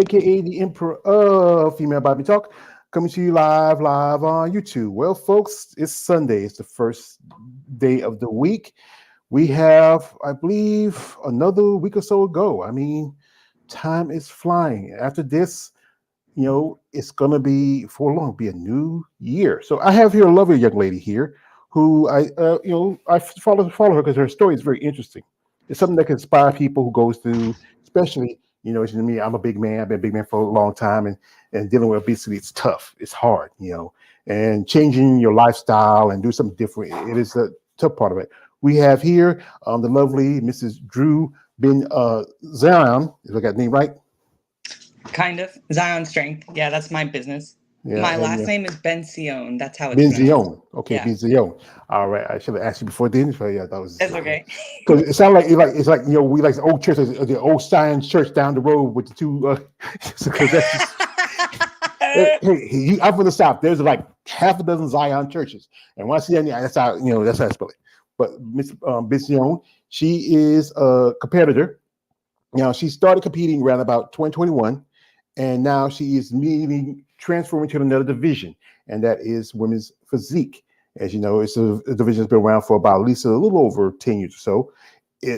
aka the Emperor of Female Bobby Talk, coming to you live on YouTube. Well, folks, it's Sunday. It's the first day of the week. We have, I believe, another week or so ago. I mean, time is flying. After this, it's gonna be for long, be a new year. So I have here a lovely young lady here who I follow her because her story is very interesting. It's something that can inspire people who goes through, especially as you know me. I'm a big man. I've been a big man for a long time, and dealing with obesity, it's tough. It's hard, and changing your lifestyle and do something different. It is a tough part of it. We have here the lovely Mrs. Drew Ben Zion. If I got the name right. Kind of. Zion Strength. Yeah, that's my business. Yeah, My and last name is Benzion. That's how it's pronounced. Benzion. Okay, Yeah, Benzion. All right. I should have asked you before then. So yeah, that was it's okay. because it sounded like we like the old church, the old Zion church down the road with the two. Because that's just, I'm from the South. There's like half a dozen Zion churches, and when I see that, that's how I spell it. But Miss Benzion, she is a competitor. She started competing around about 2021, and now she is immediately transferring to another division, and that is women's physique. As you know, it's a division that's been around for about at least a little over 10 years or so.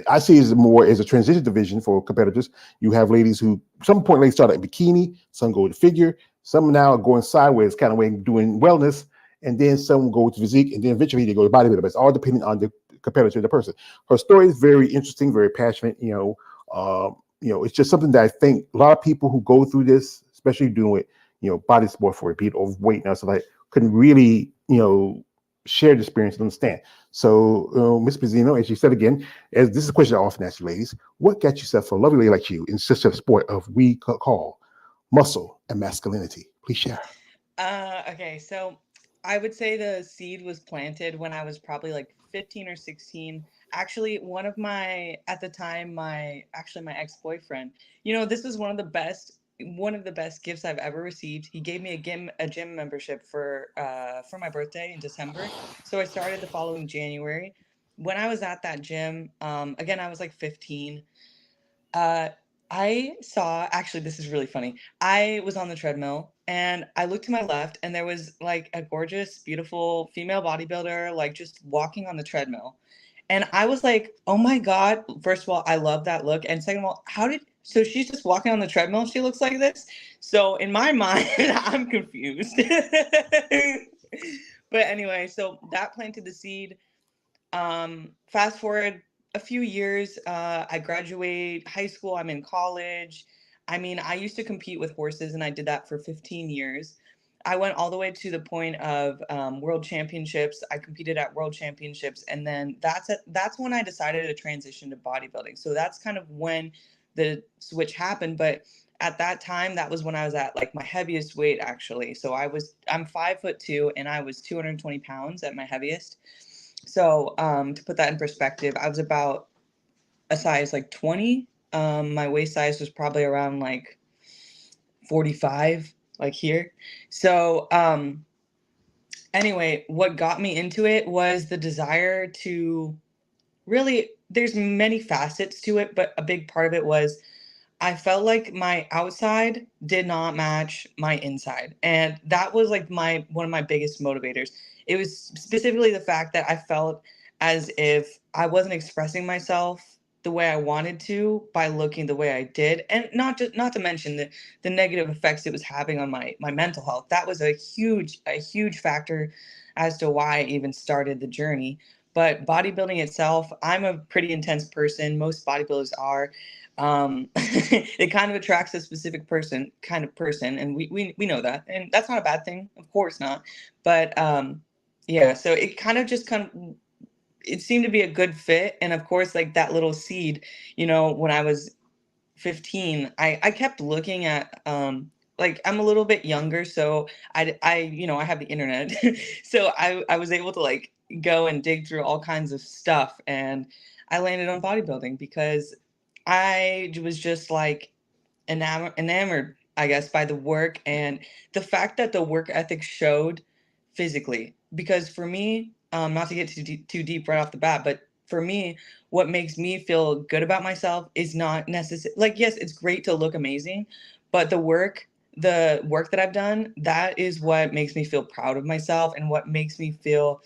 I see it as more as a transition division for competitors. You have ladies who, some point, they start at bikini, some go to figure, some now are going sideways, kind of way doing wellness, and then some go to physique, and then eventually they go to bodybuilder. But it's all depending on the competitor, the person. Her story is very interesting, very passionate. It's just something that I think a lot of people who go through this, especially doing it, body sport for it, be it overweight now, so like couldn't really, share the experience and understand. So, Ms. Pizzino, as you said again, as this is a question I often ask you ladies, what got yourself for a lovely lady like you in such a sport of we call muscle and masculinity? Please share. Okay, so I would say the seed was planted when I was probably like 15 or 16. Actually, at the time, my ex-boyfriend, this was one of the best gifts I've ever received. He gave me a gym membership for my birthday in December. So I started the following January. When I was at that gym, again, I was like 15. Uh, I saw, actually, this is really funny. I was on the treadmill and I looked to my left, and there was like a gorgeous, beautiful female bodybuilder, like just walking on the treadmill. And I was like, oh my God, first of all, I love that look. And second of all, so she's just walking on the treadmill. She looks like this. So in my mind, I'm confused. But anyway, so that planted the seed. Fast forward a few years, I graduate high school, I'm in college. I mean, I used to compete with horses and I did that for 15 years. I went all the way to the point of world championships. I competed at world championships, and then that's when I decided to transition to bodybuilding. So that's kind of when the switch happened. But at that time, that was when I was at like my heaviest weight actually. So I'm 5'2" and I was 220 pounds at my heaviest. So, to put that in perspective, I was about a size like 20. My waist size was probably around like 45, like here. So, anyway, what got me into it was the desire to really, there's many facets to it, but a big part of it was I felt like my outside did not match my inside. And that was like one of my biggest motivators. It was specifically the fact that I felt as if I wasn't expressing myself the way I wanted to by looking the way I did. And not to mention the negative effects it was having on my mental health. That was a huge factor as to why I even started the journey. But bodybuilding itself, I'm a pretty intense person. Most bodybuilders are. It kind of attracts a specific kind of person, and we know that, and that's not a bad thing, of course not. But yeah, so it it seemed to be a good fit, and of course, like that little seed, when I was 15, I kept looking at like I'm a little bit younger, so I have the internet. So I was able to like go and dig through all kinds of stuff, and I landed on bodybuilding because I was just like enamored, I guess, by the work and the fact that the work ethic showed physically. Because for me, not to get too deep right off the bat, but for me, what makes me feel good about myself is not necessary. Like, yes, it's great to look amazing, but the work that I've done, that is what makes me feel proud of myself and what makes me feel,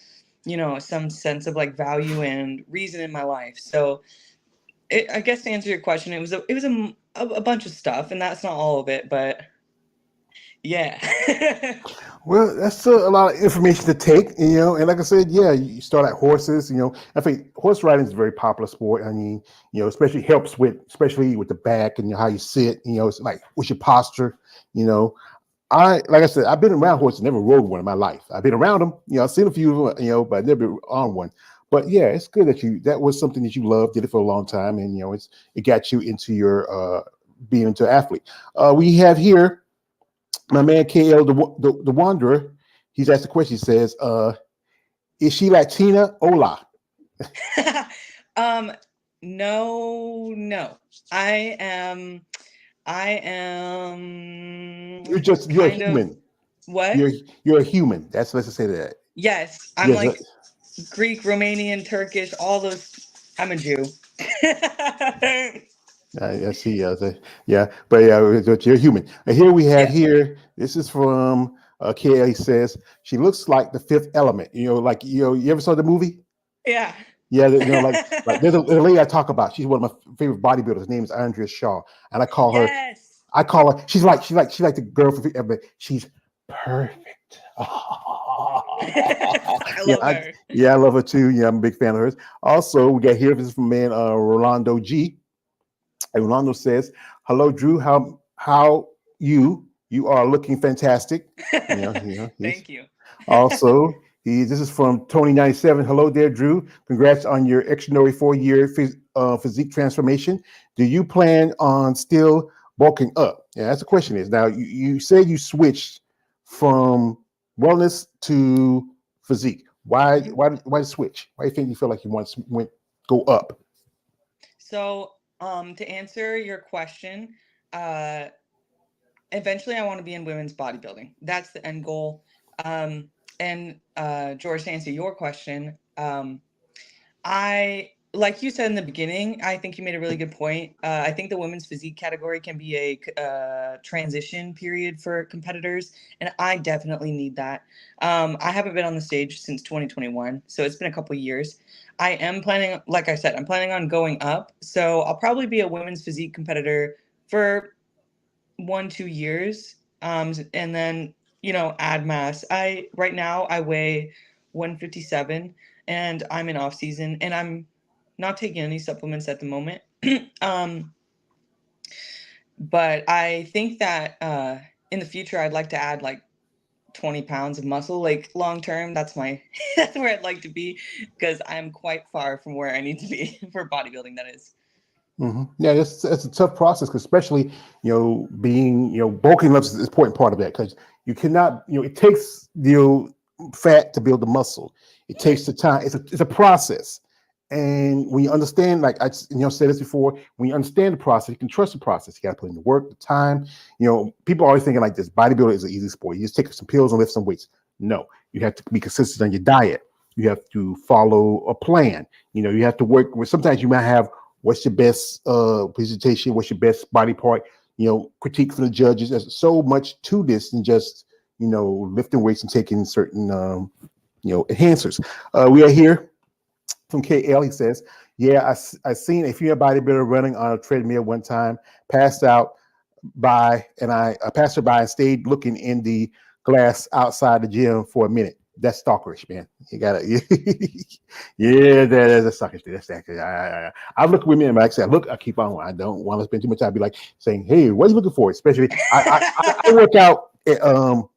some sense of like value and reason in my life. So I guess to answer your question, it was a bunch of stuff, and that's not all of it, but yeah. Well, that's a lot of information to take, and like I said, yeah, you start at horses, I think horse riding is a very popular sport. I mean, especially helps with, especially with the back and how you sit, it's like, what's your posture, you know. Like I said, I've been around horses, never rode one in my life. I've been around them, I've seen a few, but I've never been on one. But yeah, it's good that was something that you loved, did it for a long time, and it got you into your being into athlete. We have here my man KL the Wanderer. He's asked the question. He says, "Is she Latina? Hola." um, no, no. I am. I am You're a kind of human. what? You're a human. Let's just say that. Yes, I'm Yes. like Greek, Romanian, Turkish, all those. I'm a Jew. I see. Yeah, but yeah, but you're human. And here we have Yeah, here. This is from KL. He says she looks like the Fifth Element. Like you ever saw the movie? yeah. Yeah, like there's a lady I talk about. She's one of my favorite bodybuilders. Her name is Andrea Shaw, and Yes. I call her. She's like the girl from. But she's perfect. I Yeah, love her. yeah, I love her too. Yeah, I'm a big fan of hers. Also, we got here. This is from man Rolando G. And Rolando says, "Hello, Drew. How you are looking fantastic." He's Thank you. also, this is from Tony97. Hello there, Drew. Congrats on your extraordinary 4-year physique transformation. Do you plan on still bulking up? Yeah, that's the question. Is now you said you switched from wellness to physique. Why Mhm. why switch? Why do you think you feel like you want to go up? So, to answer your question, uh, eventually I want to be in women's bodybuilding. That's the end goal. And George, to answer your question, I like you said in the beginning, I think you made a really good point. I think the women's physique category can be a transition period for competitors, and I definitely need that. I haven't been on the stage since 2021, so it's been a couple years. I am planning, like I said, I'm planning on going up, so I'll probably be a women's physique competitor for 1 2 years, and then add mass. I right now I weigh 157, and I'm in off season, and I'm not taking any supplements at the moment. um, but I think that in the future I'd like to add like 20 pounds of muscle, like long term. That's my that's where I'd like to be, because I'm quite far from where I need to be for bodybuilding, that is. Yeah, it's a tough process, 'cause especially being bulking up is an important part of that, because you cannot it takes fat to build the muscle. It takes the time. It's a process, and when you understand, like I said this before, when you understand the process, you can trust the process. You got to put in the work, the time. People are always thinking like this: bodybuilding is an easy sport. You just take some pills and lift some weights. No, you have to be consistent on your diet. You have to follow a plan. You have to work with. Sometimes you might have what's your best presentation, what's your best body part, critique from the judges. There's so much to this than just lifting weights and taking certain enhancers. We are here from KL. He says, yeah, I seen a female bodybuilder running on a treadmill one time, passed out I passed her by and stayed looking in the glass outside the gym for a minute. That's stalkerish, man. You gotta, yeah, that's a suckish thing. That's that. I look at women and like I said, look, I keep on. I don't want to spend too much time. Be like saying, hey, what are you looking for? Especially, I work out at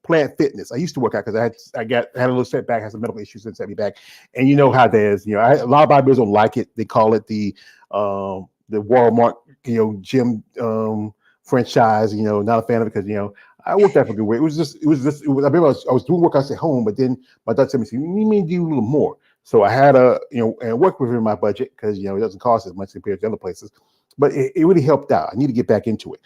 Plant Fitness. I used to work out because I had a little setback, had some medical issues and set me back. And you know how that is. A lot of bodybuilders don't like it. They call it the Walmart, gym franchise. Not a fan of it because I worked out for a good way. I remember I was doing workouts at home, but then my doctor said, "You need to do a little more." So I had and work within my budget because it doesn't cost as much compared to other places, but it really helped out. I need to get back into it.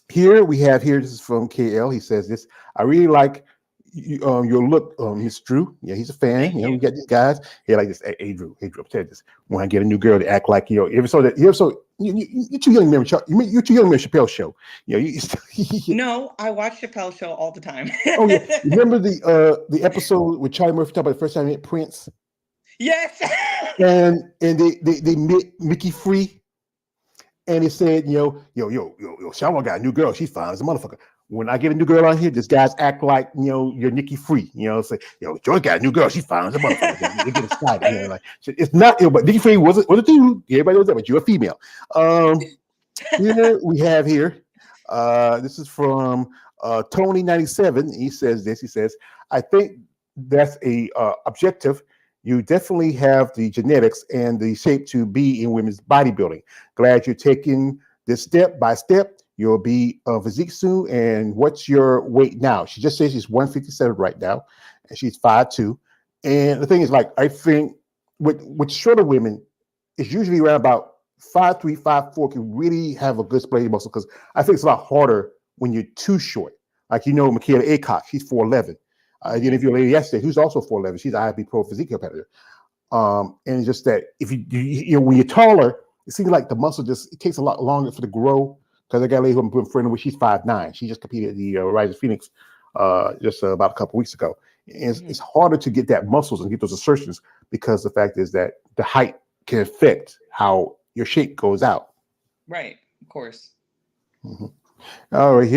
Here we have this is from KL. He says this. I really like your look, Miss Drew. Yeah, he's a fan. Thank You know, we you. got these guys. Hey, like this. Hey, Drew. Hey, Drew. I'm telling you this. When I get a new girl to act like you ever saw that? You ever saw? You're too young to remember. You're too young to remember Chappelle's show. You know, No, I watch Chappelle show all the time. oh yeah, remember the episode with Charlie Murphy talked about the first time he met Prince, Yes. and they met Mickey Free, and he said, yo, Shalom got a new girl. She's fine as a motherfucker. When I get a new girl on here, these guys act like you're Nikki Free. Say, Joy got a new girl. She's fine as a motherfucker. They get excited. Like it's not. But Nikki Free was a dude. Everybody knows that, but you're a female. Here we have here. This is from Tony97. He says this. He says, I think that's a objective. You definitely have the genetics and the shape to be in women's bodybuilding. Glad you're taking this step by step. You'll be physique soon. And what's your weight now? She just says she's 157 right now, and she's 5'2". And the thing is, like, I think with shorter women, it's usually around about 5'3", 5'4" can really have a good display of muscle, because I think it's a lot harder when you're too short. Like, Michaela Aycock, she's 4'11". I interviewed a lady yesterday who's also 4'11". She's an IFB Pro Physique competitor. And it's just that if you when you're taller, it seems like the muscle it takes a lot longer for to grow. Because I got a lady who I'm friendly with, she's 5'9". She just competed at the Rise of Phoenix just about a couple weeks ago. And it's harder to get that muscles and get those assertions, because the fact is that the height can affect how your shape goes out. Right, of course. Mm-hmm. All right,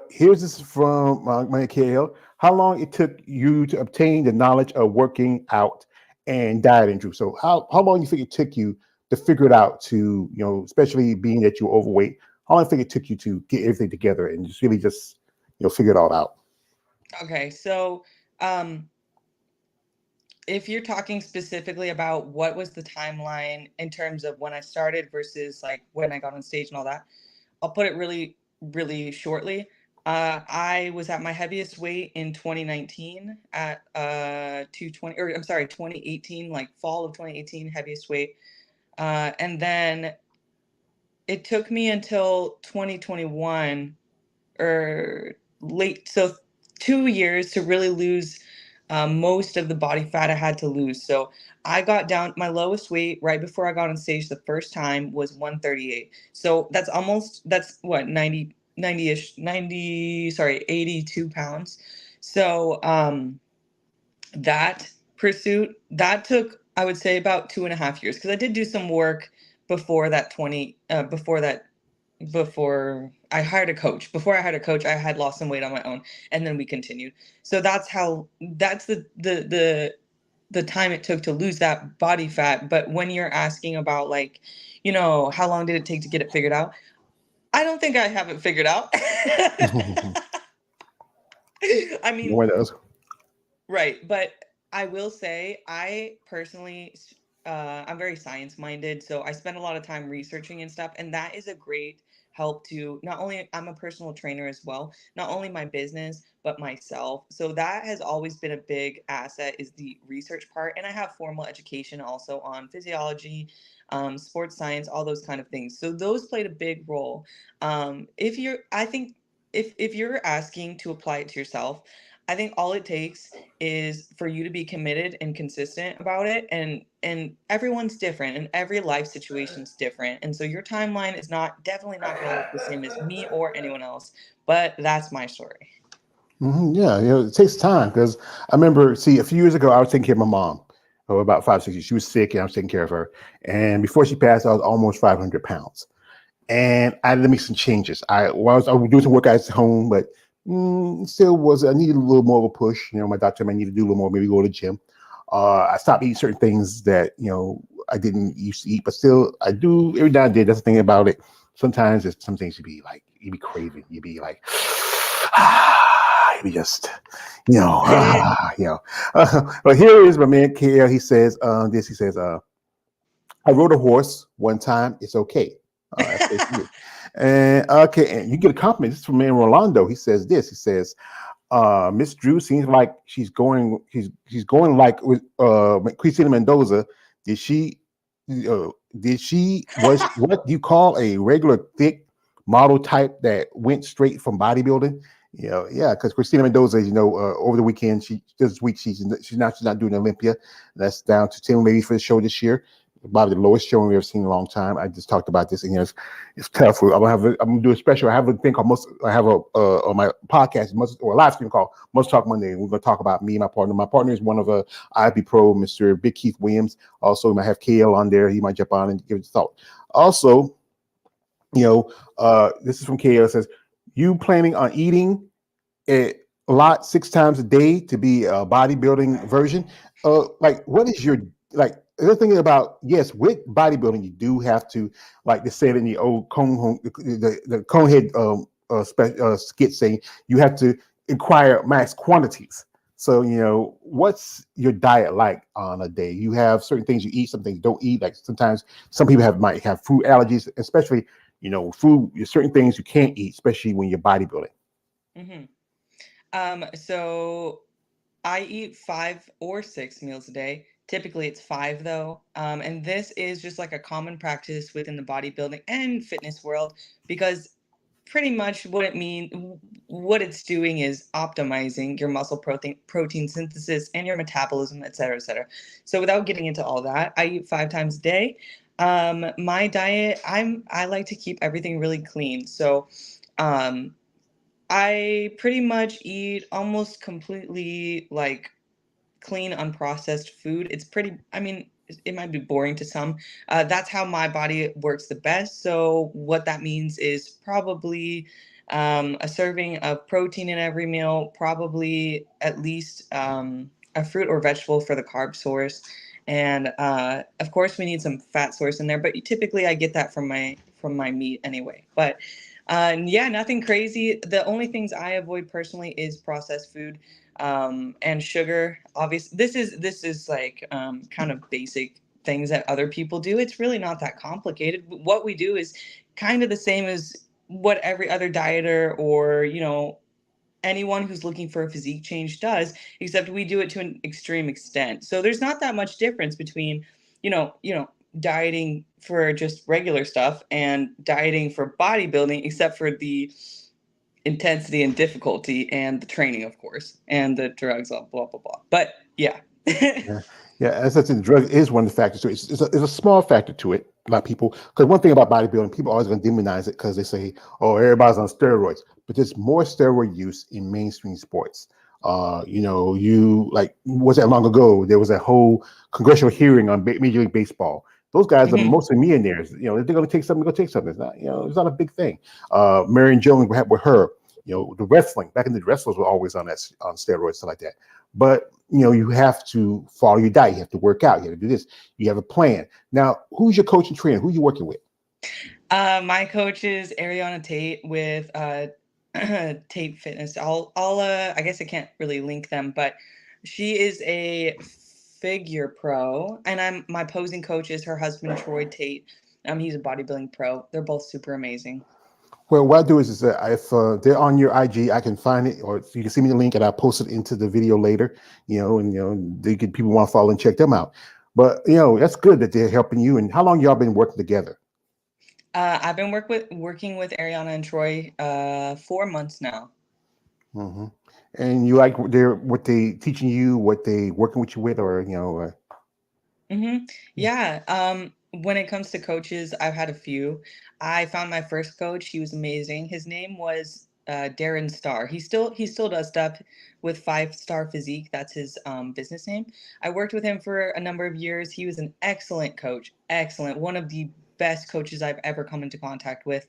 here's this from my KL. How long it took you to obtain the knowledge of working out and dieting, Drew? So how long do you think it took you to figure it out, to, especially being that you're overweight, how long do you think it took you to get everything together and just really figure it all out? Okay, so if you're talking specifically about what was the timeline in terms of when I started versus like when I got on stage and all that, I'll put it really, really shortly. I was at my heaviest weight in 2019 at 220, or I'm sorry, 2018, like fall of 2018, heaviest weight. And then it took me until 2021 or late, so 2 years to really lose most of the body fat I had to lose. So I got down, my lowest weight right before I got on stage the first time was 138. So that's what, 90-ish, 82 pounds. So that pursuit, that took, I would say, about 2.5 years, because I did do some work before that before I hired a coach. Before I hired a coach, I had lost some weight on my own, and then we continued. So that's the time it took to lose that body fat. But when you're asking about, like, how long did it take to get it figured out? I don't think I have it figured out. I mean, No one does. right, but I will say I personally, I'm very science minded, so I spend a lot of time researching and stuff, and that is a great help to not only, I'm a personal trainer as well, not only my business but myself. So that has always been a big asset, is the research part, and I have formal education also on physiology, sports science, all those kind of things. So those played a big role. I think if you're asking to apply it to yourself, I think all it takes is for you to be committed and consistent about it, and everyone's different and every life situation's different, and so your timeline is definitely not going to look the same as me or anyone else, but that's my story. Mm-hmm. Yeah, it takes time, because I remember, a few years ago, I was taking care of my mom. Oh, about 5, 6 years. She was sick, and I was taking care of her. And before she passed, I was almost 500 pounds. And I had to make some changes. I was doing some workouts at home, but I needed a little more of a push. My doctor told me I need to do a little more, maybe go to the gym. I stopped eating certain things that I didn't used to eat, but still I do every now and then. That's the thing about it. Sometimes there's some things you'd be craving. You'd be like, you'd be just, but here is my man KL. He says this. He says, I rode a horse one time. It's okay. And okay, and you get a compliment. This is from man Rolando. He says this. He says, Miss Drew seems like she's going like with Christina Mendoza. Was what you call a regular thick model type that went straight from bodybuilding? Yeah, because Christina Mendoza, over the weekend, this week she's not doing Olympia. That's down to 10 ladies for the show this year. Probably the lowest showing we've ever seen in a long time. I just talked about this, and it's tough. I'm gonna do a special. I have a thing called I have a on my podcast or a live stream called Must Talk Monday, and we're gonna talk about me and my partner. My partner is one of IB Pro, Mr. Big Keith Williams. Also, we might have KL on there. He might jump on and give it a thought. Also, this is from KL. It says, you planning on eating a lot 6 times a day to be a bodybuilding version? Like, what is your, like, the other thing about, yes, with bodybuilding, you do have to, like they said in the old the Conehead skit saying, you have to acquire max quantities. So, what's your diet like on a day? You have certain things you eat, some things you don't eat. Like sometimes some people might have food allergies, especially, food, certain things you can't eat, especially when you're bodybuilding. Hmm. So I eat 5 or 6 meals a day. Typically, it's five though. And this is just like a common practice within the bodybuilding and fitness world because pretty much what it's doing is optimizing your muscle protein synthesis and your metabolism, et cetera, et cetera. So without getting into all that, I eat 5 times a day. My diet, I like to keep everything really clean. So um, I pretty much eat almost completely like clean, unprocessed food. It's pretty, I mean, it might be boring to some. That's how my body works the best. So, what that means is probably a serving of protein in every meal, probably at least a fruit or vegetable for the carb source. And of course, we need some fat source in there, but typically I get that from my meat anyway. But yeah, nothing crazy. The only things I avoid personally is processed food and sugar. Obviously, this is like kind of basic things that other people do. It's really not that complicated. What we do is kind of the same as what every other dieter or anyone who's looking for a physique change does, except we do it to an extreme extent. So there's not that much difference between dieting for just regular stuff and dieting for bodybuilding, except for the intensity and difficulty and the training, of course, and the drugs, blah blah blah. But yeah. Yeah, yeah. As I said, the drug is one of the factors to it. It's a small factor to it. A lot of people, because one thing about bodybuilding, people are always going to demonize it because they say, "Oh, everybody's on steroids," but there's more steroid use in mainstream sports. You like was that long ago? There was a whole congressional hearing on Major League Baseball. Those guys are Mhm. mostly millionaires. If they're going to take something, they're going to take something. It's not, it's not a big thing. Marion Jones with her. The wrestling back in the wrestlers were always on steroids, stuff like that. But you have to follow your diet. You have to work out. You have to do this. You have a plan. Now, who's your coach and trainer? Who are you working with? My coach is Ariana Tate with Tate Fitness. I guess I can't really link them, but she is a figure pro, and my posing coach is her husband Troy Tate. He's a bodybuilding pro. They're both super amazing. Well, what I do is that if they're on your IG, I can find it, or you can send me the link, and I'll post it into the video later. People want to follow and check them out. But that's good that they're helping you. And how long y'all been working together? I've been working with Ariana and Troy 4 months now. Hmm. And you like what they teaching you, what they working with you with, or Mm-hmm. Yeah. When it comes to coaches, I've had a few. I found my first coach. He was amazing. His name was Darren Starr. He still does stuff with 5 Star Physique. That's his business name. I worked with him for a number of years. He was an excellent coach. Excellent. One of the best coaches I've ever come into contact with.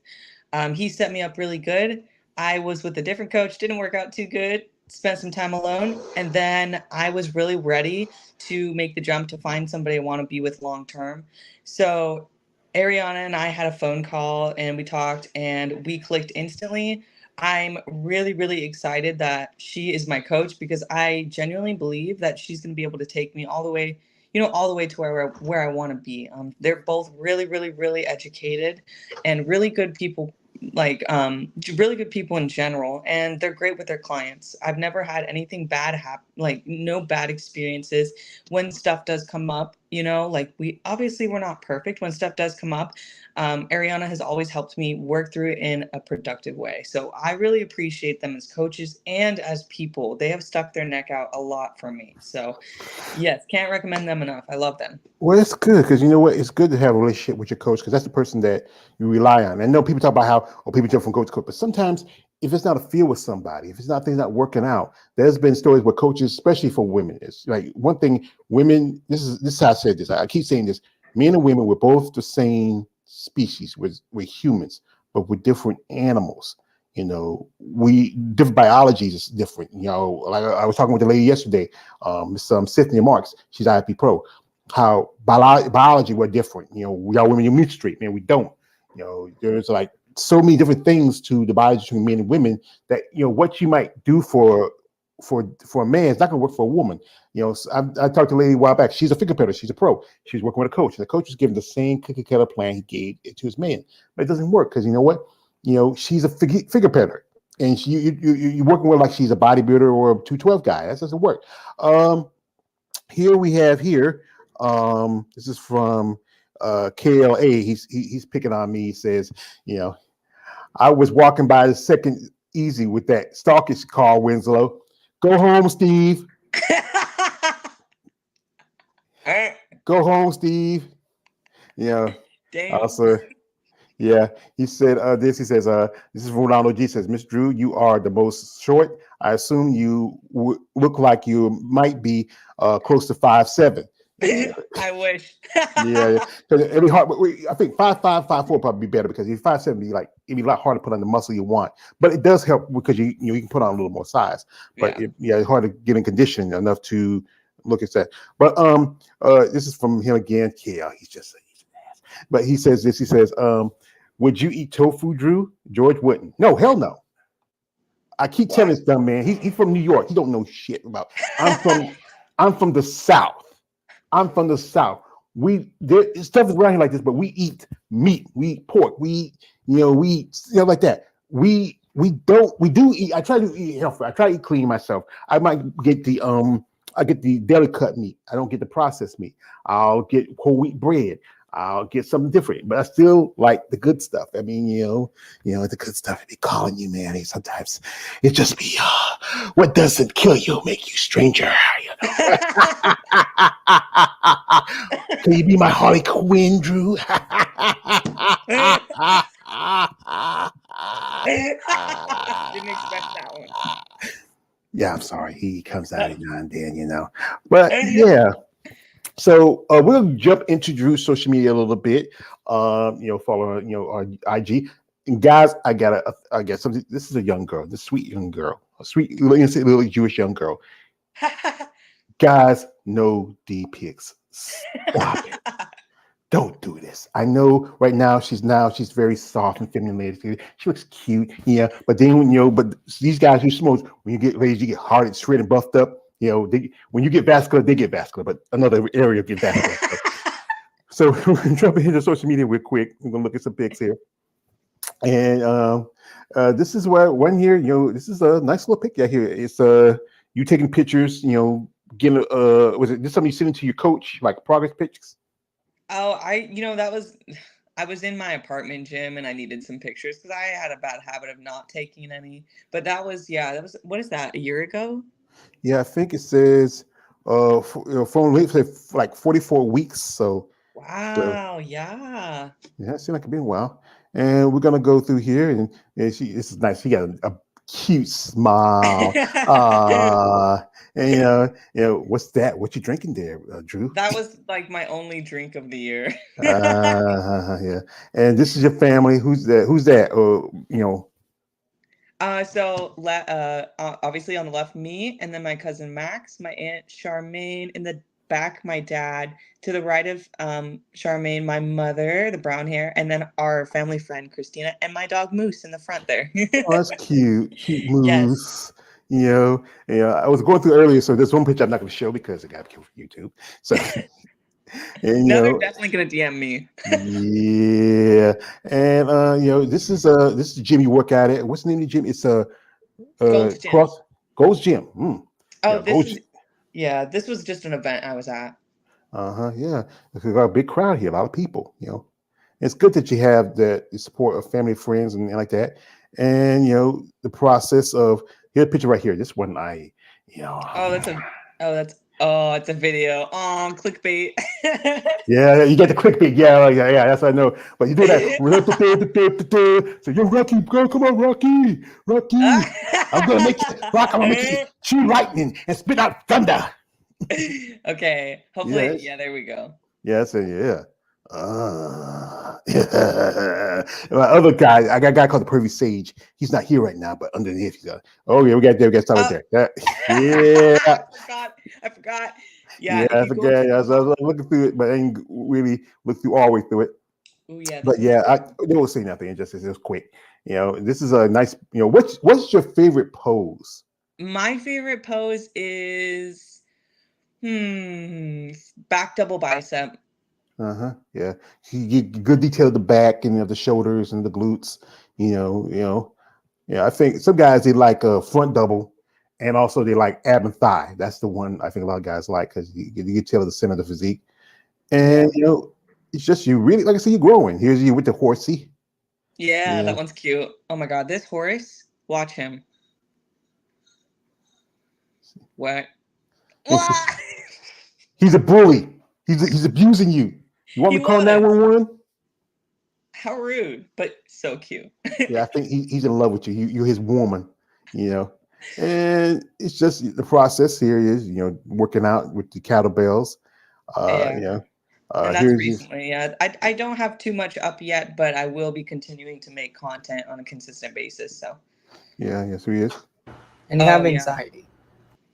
He set me up really good. I was with a different coach. Didn't work out too good. Spent some time alone, and then I was really ready to make the jump to find somebody I want to be with long term. So Ariana and I had a phone call and we talked and we clicked instantly. I'm really, really excited that she is my coach because I genuinely believe that she's going to be able to take me all the way, all the way to where I want to be. They're both really, really, really educated and really good people, like really good people in general, and they're great with their clients. I've never had anything bad happen, like no bad experiences. When stuff does come up, like we're not perfect when stuff does come up. Ariana has always helped me work through it in a productive way. So I really appreciate them as coaches and as people. They have stuck their neck out a lot for me. So yes, can't recommend them enough. I love them. Well, it's good because you know what? It's good to have a relationship with your coach because that's the person that you rely on. I know people talk about how people jump from coach to coach, but sometimes if it's not a feel with somebody, if it's not things not working out, there's been stories where coaches, especially for women, it's like one thing. Women, this is how I said this. I keep saying this. Men and women, we're both the same species. We're humans, but we're different animals. We different biologies is different. Like I was talking with the lady yesterday, Miss Cynthia Marks. She's IFP Pro. How biology we're different. We are women, you meet straight, man. We don't. There's like so many different things to the biology between men and women that what you might do for a man is not going to work for a woman. So I talked to a lady a while back. She's a figure putter. She's a pro. She was working with a coach. And the coach was giving the same cookie cutter plan he gave it to his man, but it doesn't work because you know what? She's a figure putter, and you're working with like she's a bodybuilder or a 212 guy. That doesn't work. Here we have here. This is from KLA. He's picking on me. He says, I was walking by the second easy with that stalkish call, Winslow. Go home, Steve. Go home, Steve. Damn. Also, yeah, he said this. He says, this is Ronaldo G. Says, Miss Drew, you are the most short. I assume you look like you might be close to 5'7". I wish. Yeah, because it'd be hard. But I think 5'5", 5'4" probably be better because if 5'7", it'd be a lot harder to put on the muscle you want. But it does help because you can put on a little more size. But it's hard to get in condition enough to look at that. But this is from him again. Yeah, he's an ass. But he says this. He says, would you eat tofu, Drew? George wouldn't. No, hell no. I keep telling this dumb man. He's from New York. He don't know shit about. I'm from the South. I'm from the South. Stuff is around here like this, but we eat meat, we eat pork, we eat like that. We do eat. I try to eat healthy. I try to eat clean myself. I might get I get the deli cut meat. I don't get the processed meat. I'll get whole wheat bread. I'll get something different, but I still like the good stuff. I mean, the good stuff be calling you, man. Sometimes it just be what doesn't kill you make you stranger. Can you be my Harley Quinn, Drew? Didn't expect that one. Yeah, I'm sorry. He comes out now and then, But yeah. So we'll jump into Drew's social media a little bit. Follow our IG. And guys, I got something. This is a young girl, this sweet young girl, a sweet little Jewish young girl. Guys, no D pics. Stop it. Don't do this. I know right now she's very soft and feminine. She looks cute, yeah. But then but these guys who smoke, when you get raised, you get hard and shredded and buffed up. When you get vascular, they get vascular, but another area gets vascular. So we're gonna jump into social media real quick. We're gonna look at some pics here. And this is where one here, this is a nice little pic right here. It's you taking pictures, getting was it this something you sent into your coach, like progress pictures? Oh, I was in my apartment gym and I needed some pictures because I had a bad habit of not taking any. But that was what is that, a year ago? Yeah, I think it says phone like 44 weeks. So wow, yeah. Yeah, it seemed like it's been a while. And we're gonna go through here, and this is nice. She got a cute smile. And what's that? What you drinking there, Drew? That was like my only drink of the year. Yeah. And this is your family. Who's that? So obviously on the left, me, and then my cousin Max, my aunt Charmaine, in the back, my dad, to the right of Charmaine, my mother, the brown hair, and then our family friend Christina, and my dog Moose in the front there. Oh, that's cute Moose. Yes. I was going through earlier, so there's one picture I'm not going to show because it got killed for YouTube. So, and they're definitely going to DM me. Yeah, and this is the gym you work at. It. What's the name of the gym? It's Gold's Gym. Oh, this was just an event I was at. Yeah, we've got a big crowd here, a lot of people. It's good that you have the support of family, friends, and like that. And the process of here's a picture right here. This one you know, Oh, it's a video. Oh, clickbait. yeah, you get the clickbait. Yeah. That's what I know. But you do that. So you're Rocky, girl. Come on, Rocky. I'm gonna make you rock. I'm gonna make you chew lightning and spit out thunder. Okay. Hopefully, Yes. yeah, there we go. Yes, and yeah. Yeah. My other guy, I got a guy called the Pervy Sage. He's not here right now, but underneath he's got. Oh yeah, we got stuff right Oh, there. Yeah, I forgot. Yeah, yeah. if I you go forget. to I the was top. looking through it, but I didn't really look through all the way through it. Oh yeah, But this is yeah, I good. they won't say nothing. It was quick. This is a nice. What's your favorite pose? My favorite pose is back double bicep. Yeah. You get good detail of the back and the shoulders and the glutes. Yeah, I think some guys they like a front double, and also they like ab and thigh. That's the one I think a lot of guys like because you get tell the center of the physique. Yeah. And it's just you really like I said, you're growing. Here's you with the horsey. Yeah, Yeah, that one's cute. Oh my god, this horse. Watch him. What? It's- What? he's a bully. He's abusing you. You want He me to call was. 911? How rude, but so cute. Yeah, I think he's in love with you. You're his woman. You know, and it's just the process here is working out with the kettlebells. Uh, you Yeah. know, And that's here's his. recently. Yeah. I don't have too much up yet, but I will be continuing to make content on a consistent basis. So, Yeah, yes, he is. And you oh have yeah. anxiety.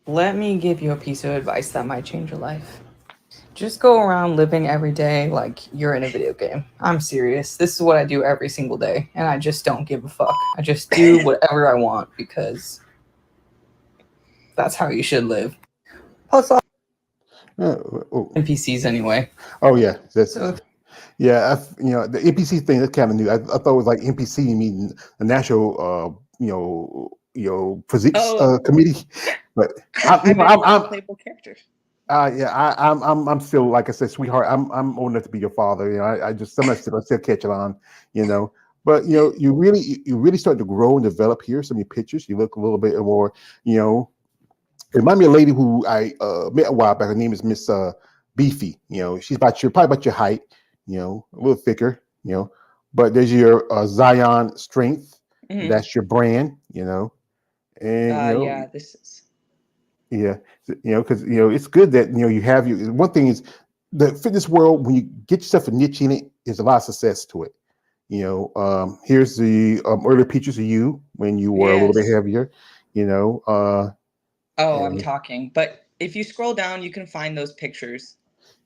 Let me give you a piece of advice that might change your life. Just go around living every day like you're in a video game. I'm serious. This is what I do every single day, and I just don't give a fuck. I just do whatever I want because that's how you should live. Plus, all Oh, NPCs anyway. oh yeah, that's So yeah. The NPC thing that's kind of new. I thought it was like NPC meaning the National Physiques Oh, Committee, but I meant playable characters. yeah, I'm still like I said, sweetheart. I'm old enough to be your father. I just sometimes still catch it on, you know. But you really start to grow and develop here. Some of your pictures, you look a little bit more, you know. It remind me of a lady who I met a while back. Her name is Miss Beefy. She's probably about your height. A little thicker. But there's your Zion Strength. Hmm. That's your brand. And Yeah, this is. yeah, because it's good that you have your. One thing is the fitness world when you get yourself a niche in it, there's a lot of success to it. Here's the early pictures of you when you were a little bit Yes. heavier. You know, Oh, I'm and talking. But if you scroll down, you can find those pictures.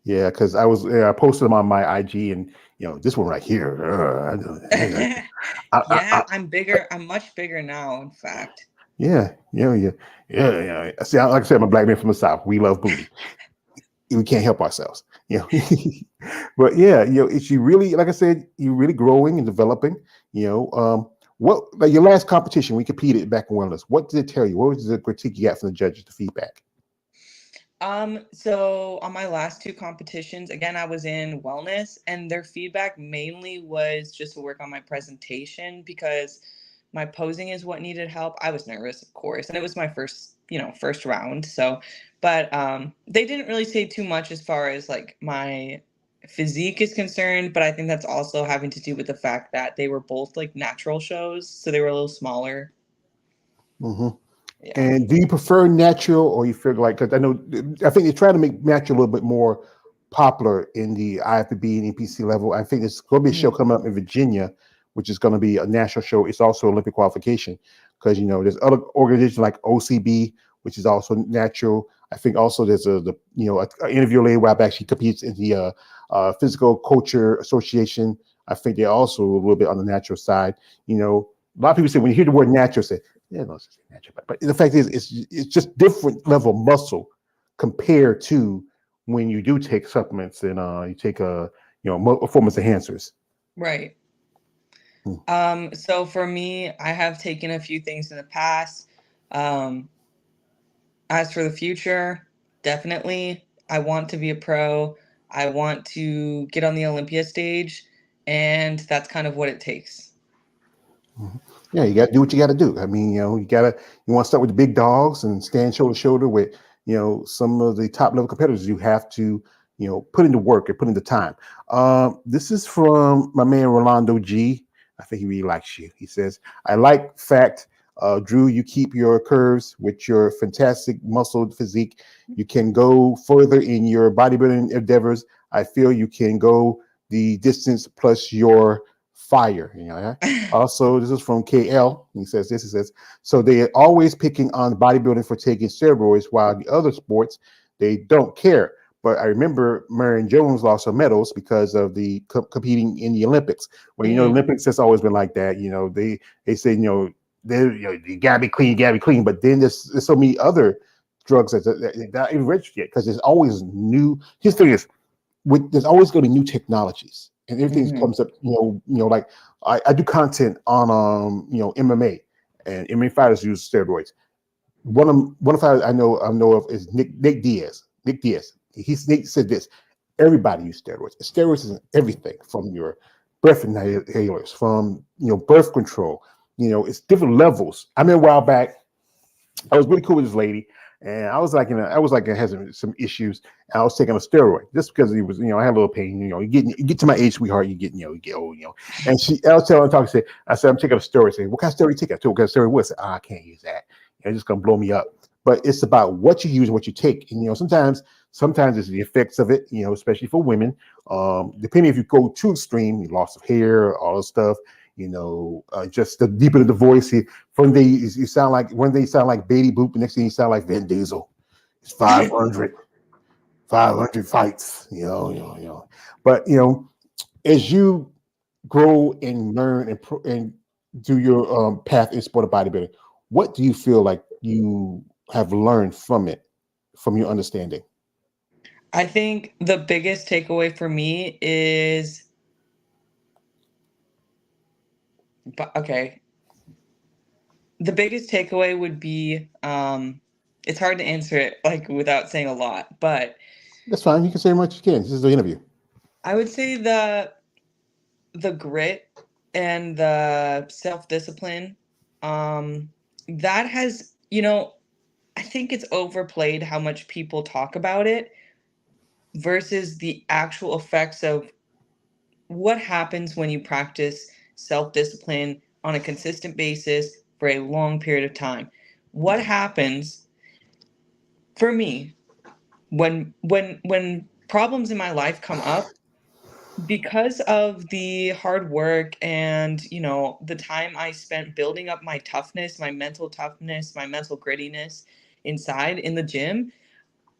yeah, because I posted them on my IG, and this one right here. Yeah, I'm bigger. I'm much bigger now, in fact. Yeah. See, like I said, I'm a black man from the South. We love booty. We can't help ourselves. But yeah, it's you really, like I said, you're really growing and developing. What like your last competition we competed back in Wellness? What did it tell you? What was the critique you got from the judges, the feedback? So on my last two competitions, again, I was in wellness, and their feedback mainly was just to work on my presentation because my posing is what needed help. I was nervous, of course, and it was my first round. So, but they didn't really say too much as far as like my physique is concerned, but I think that's also having to do with the fact that they were both like natural shows, so they were a little smaller. Hmm. Yeah. And do you prefer natural, or you feel like? Because I think they're trying to make natural a little bit more popular in the IFBB and NPC level. I think there's going to be a show Mhm. coming up in Virginia, which is going to be a national show. It's also Olympic qualification because there's other organizations like OCB, which is also natural. I think also there's a interview lady where I've actually competes in the Physical Culture Association. I think they're also a little bit on the natural side. A lot of people say when you hear the word natural, say yeah, no, it's natural. But the fact is, it's just different level of muscle compared to when you do take supplements and you take performance enhancers. Right. Hmm. So for me, I have taken a few things in the past. Um, as for the future, definitely, I want to be a pro. I want to get on the Olympia stage, and that's kind of what it takes. Mhm. Yeah, you got to do what you got to do. I mean, you want to start with the big dogs and stand shoulder to shoulder with, some of the top level competitors. You have to, put in the work and put in the time. This is from my man Rolando G. I think he really likes you. He says, "I like fact, Drew. You keep your curves with your fantastic muscle physique. You can go further in your bodybuilding endeavors. I feel you can go the distance plus your fire. Also, this is from KL. He says this. He says, so they are always picking on bodybuilding for taking steroids, while the other sports, they don't care. But I remember Marion Jones lost her medals because of the competing in the Olympics. Well, the Olympics has always been like that. They say, you gotta be clean, you gotta be clean. But then there's so many other drugs that not even registered yet, because there's always new. History is there's always going to be new technologies, and everything comes up. Like I do content on MMA, and MMA fighters use steroids. One of fighters I know of is Nick Diaz. Nick Diaz. Nick said this: everybody uses steroids. Steroids is everything, from your breath inhalers, from birth control. It's different levels. I mean, a while back, I was really cool with this lady, and I was like, I had some issues, and I was taking a steroid just because it was, I had a little pain. You get to my age, sweetheart, you get old, And I was telling her, I said, I'm taking a steroid. Saying, what kind of steroid you take? I told her what kind of steroid was. I can't use that. It's just gonna blow me up. But it's about what you use and what you take. And sometimes it's the effects of it. Especially for women. Depending if you go too extreme, loss of hair, all this stuff. Just the deeper the voice. One day you sound like Beatty Boop, the next thing you sound like Vin Diesel. It's 500 fights. But as you grow and learn and do your path in sport of bodybuilding, what do you feel like you have learned from it, from your understanding? I think the biggest takeaway for me is, okay, the biggest takeaway would be, it's hard to answer it like without saying a lot, but That's fine. You can say as much as you can. This is the interview. I would say the grit and the self-discipline, that has, I think it's overplayed how much people talk about it versus the actual effects of what happens when you practice self-discipline on a consistent basis for a long period of time. What happens for me when problems in my life come up, because of the hard work and the time I spent building up my toughness, my mental toughness, my mental grittiness inside in the gym,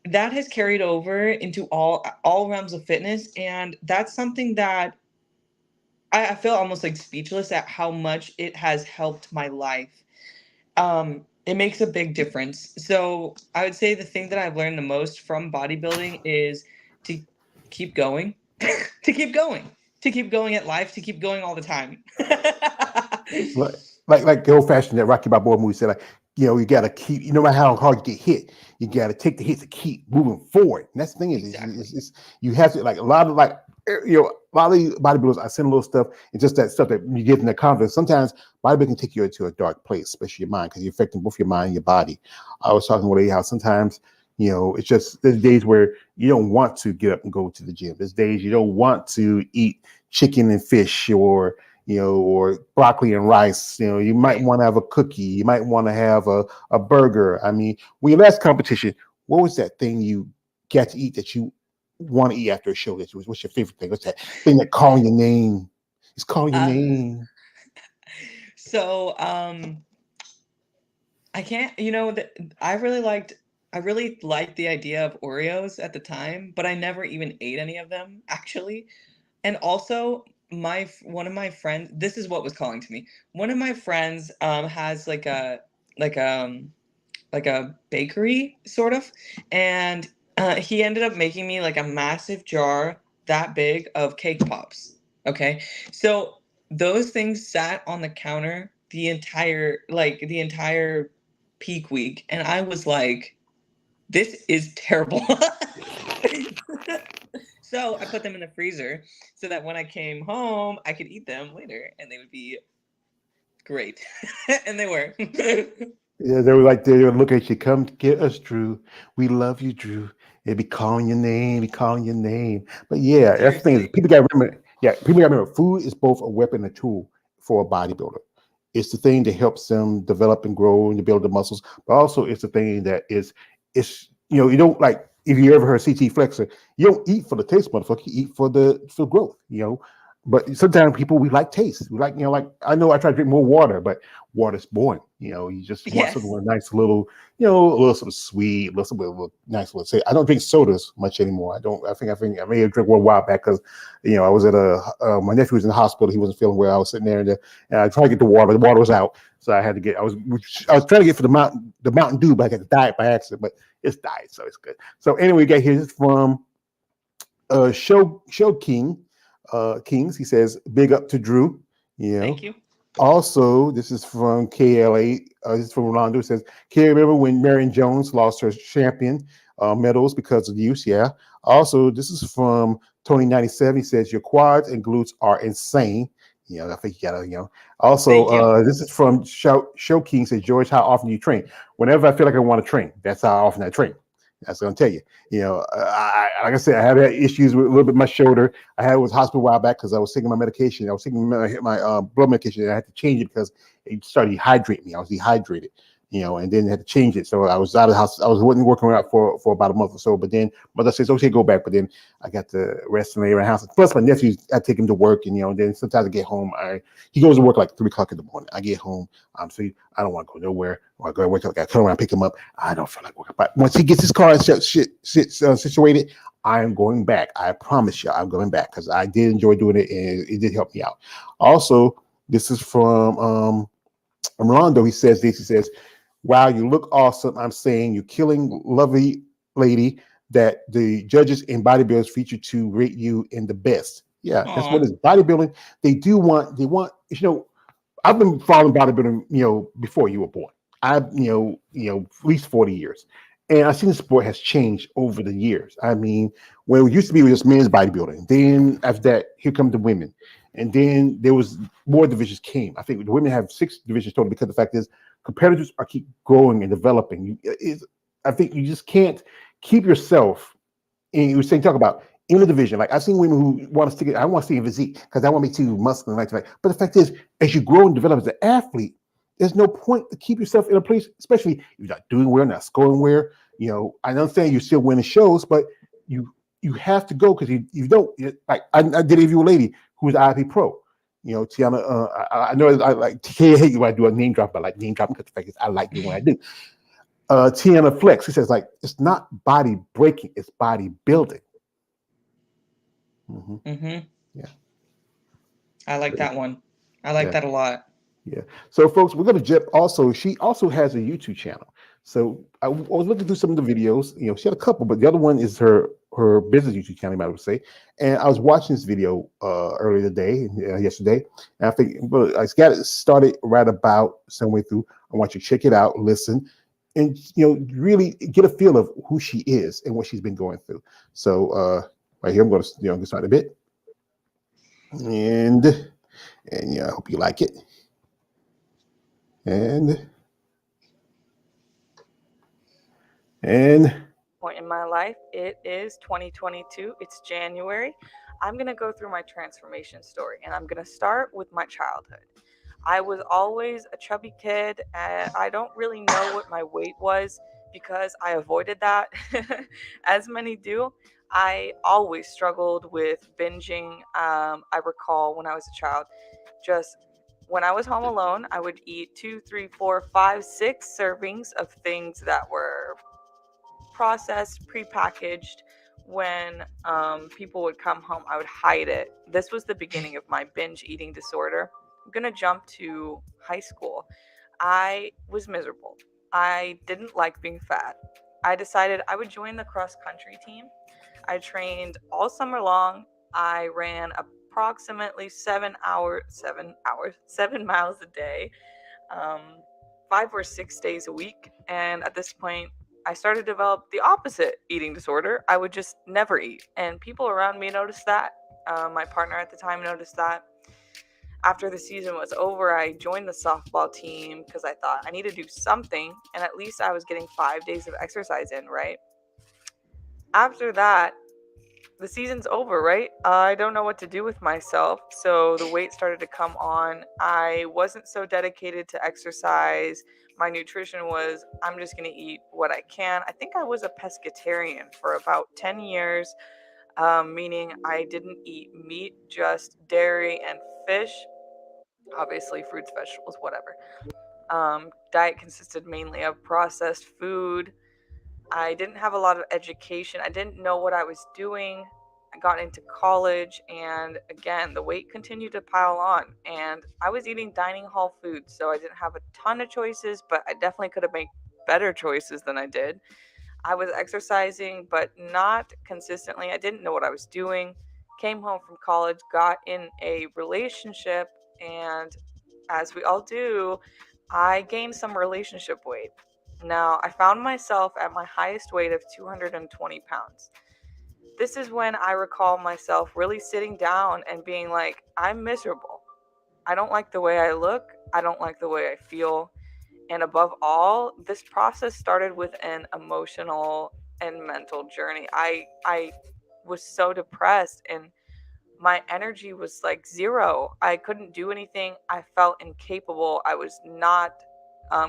that has carried over into all realms of fitness. And that's something that I feel almost like speechless at how much it has helped my life. It makes a big difference. So I would say the thing that I've learned the most from bodybuilding is to keep going, to keep going, to keep going at life, to keep going all the time. Like the old fashioned that Rocky Balboa movie said, like, you gotta keep, no matter how hard you get hit, you gotta take the hits and keep moving forward. And that's the thing is you have to, like, a lot of these bodybuilders, I send a little stuff, and just that stuff that you get in the confidence. Sometimes bodybuilding can take you into a dark place, especially your mind, because you're affecting both your mind and your body. I was talking with how sometimes it's just, there's days where you don't want to get up and go to the gym. There's days you don't want to eat chicken and fish, or broccoli and rice. You might want to have a cookie. You might want to have a burger. I mean, when your last competition, what was that thing you got to eat that you want to eat after a show? What's your favorite thing? What's that thing that calling your name? It's calling your name. So I can't, I really liked the idea of Oreos at the time, but I never even ate any of them, actually. And also, one of my friends, this is what was calling to me. One of my friends has like like a bakery sort of, and he ended up making me like a massive jar that big of cake pops. Okay, so those things sat on the counter the entire peak week, and I was like, this is terrible. So I put them in the freezer so that when I came home, I could eat them later and they would be great. And they were. Yeah, they were like, they would look at you, come get us, Drew. We love you, Drew. They'd be calling your name, be calling your name. But yeah, that's the thing is Seriously. people got to remember. Yeah, people got to remember. Food is both a weapon and a tool for a bodybuilder. It's the thing that helps them develop and grow and to build the muscles, but also it's the thing that is, it's you don't like if you ever heard CT flexor, you don't eat for the taste, motherfucker. You eat for growth. But sometimes people we like taste. We like like I know I try to drink more water, but water's boring. You just want something Yes. with a nice little, a little something sweet, a little nice little. Say, I don't drink sodas much anymore. I don't. I think I may have drank one a while back because, I was at my nephew was in the hospital. He wasn't feeling well. I was sitting there and I tried to get the water. The water was out, so I had to get. I was trying to get for the Mountain Dew, but I got to diet by accident. But it's diet, so it's good. So anyway, we got here. This is from Show King. Kings. He says, big up to Drew. Thank you. Also, this is from KLA. This is from Rolando. It says, can you remember when Marion Jones lost her champion medals because of use? Yeah. Also, this is from Tony97. He says, your quads and glutes are insane. I think you gotta, Also, Thank you. this is from Show King. Says, George, how often do you train? Whenever I feel like I want to train. That's how often I train. That's what I'm tell you. Like I said, I have had issues with a little bit of my shoulder. I had was hospital a while back because I was taking my medication. I was taking my blood medication, and I had to change it because it started dehydrating me. I was dehydrated, and then had to change it. So I was out of the house. I was working out for about a month or so. But then mother says, "Okay, go back." But then I got to rest and lay around the house. Plus, my nephew, I take him to work, and then sometimes I get home. He goes to work like 3 o'clock in the morning. I get home. I'm sleep. I don't want to go nowhere. Or I go to work. I got to turn around, pick him up. I don't feel like working. But once he gets his car situated, I am going back. I promise you, I'm going back because I did enjoy doing it and it did help me out. Also, this is from Rolando. He says this. He says, wow, you look awesome. I'm saying you're killing lovely lady that the judges and bodybuilders feature to rate you in the best. Yeah, that's what Aw. it is. Bodybuilding, they want, I've been following bodybuilding, before you were born. I've, at least 40 years. And I've seen the sport has changed over the years. I mean, when it used to be just men's bodybuilding, then after that, here come the women. And then there was more divisions came. I think the women have 6 divisions total because the fact is competitors are keep growing and developing. I think you just can't keep yourself and you were saying talk about in the division. Like I've seen women who want to stick it. I want to see a physique because I want to be too muscular and like. But the fact is, as you grow and develop as an athlete, there's no point to keep yourself in a place, especially if you're not doing well, not scoring well. I understand you're still winning shows, but you have to go because you don't like. I did interview a lady who was IP pro. Tiana. I know I like TK hate you when I do a name drop, but I like name dropping because the fact is I like doing what I do. Tiana Flex. He says like it's not body breaking, it's body building. Yeah. I like that one. I like that a lot. Yeah. So, folks, we're going to jump. Also, she also has a YouTube channel. So, I was looking through some of the videos. She had a couple, but the other one is her business YouTube channel, I would say. And I was watching this video earlier today, yesterday, and I think I got it started right about somewhere through. I want you to check it out, listen, and really get a feel of who she is and what she's been going through. So, right here, I'm going to get started a bit, and yeah, I hope you like it. And point in my life. It is 2022. It's January. I'm going to go through my transformation story, and I'm going to start with my childhood. I was always a chubby kid. I don't really know what my weight was because I avoided that, as many do. I always struggled with binging. I recall when I was a child, just when I was home alone, I would eat 2, 3, 4, 5, 6 servings of things that were processed, prepackaged. When people would come home, I would hide it. This was the beginning of my binge eating disorder. I'm gonna jump to high school. I was miserable. I didn't like being fat. I decided I would join the cross country team. I trained all summer long. I ran approximately 7 miles a day, 5 or 6 days a week. And at this point, I started to develop the opposite eating disorder. I would just never eat. And people around me noticed that. My partner at the time noticed that. After the season was over, I joined the softball team because I thought I need to do something. And at least I was getting 5 days of exercise in, right? After that, the season's over, right? I don't know what to do with myself. So the weight started to come on. I wasn't so dedicated to exercise. My nutrition was, I'm just going to eat what I can. I think I was a pescatarian for about 10 years, meaning I didn't eat meat, just dairy and fish. Obviously, fruits, vegetables, whatever. Diet consisted mainly of processed food. I didn't have a lot of education. I didn't know what I was doing. I got into college, and again, the weight continued to pile on. And I was eating dining hall food, so I didn't have a ton of choices, but I definitely could have made better choices than I did. I was exercising, but not consistently. I didn't know what I was doing. Came home from college, got in a relationship, and as we all do, I gained some relationship weight. Now, I found myself at my highest weight of 220 pounds. This is when I recall myself really sitting down and being like, I'm miserable. I don't like the way I look. I don't like the way I feel. And above all, this process started with an emotional and mental journey. I was so depressed, and my energy was like zero. I couldn't do anything. I felt incapable. I was not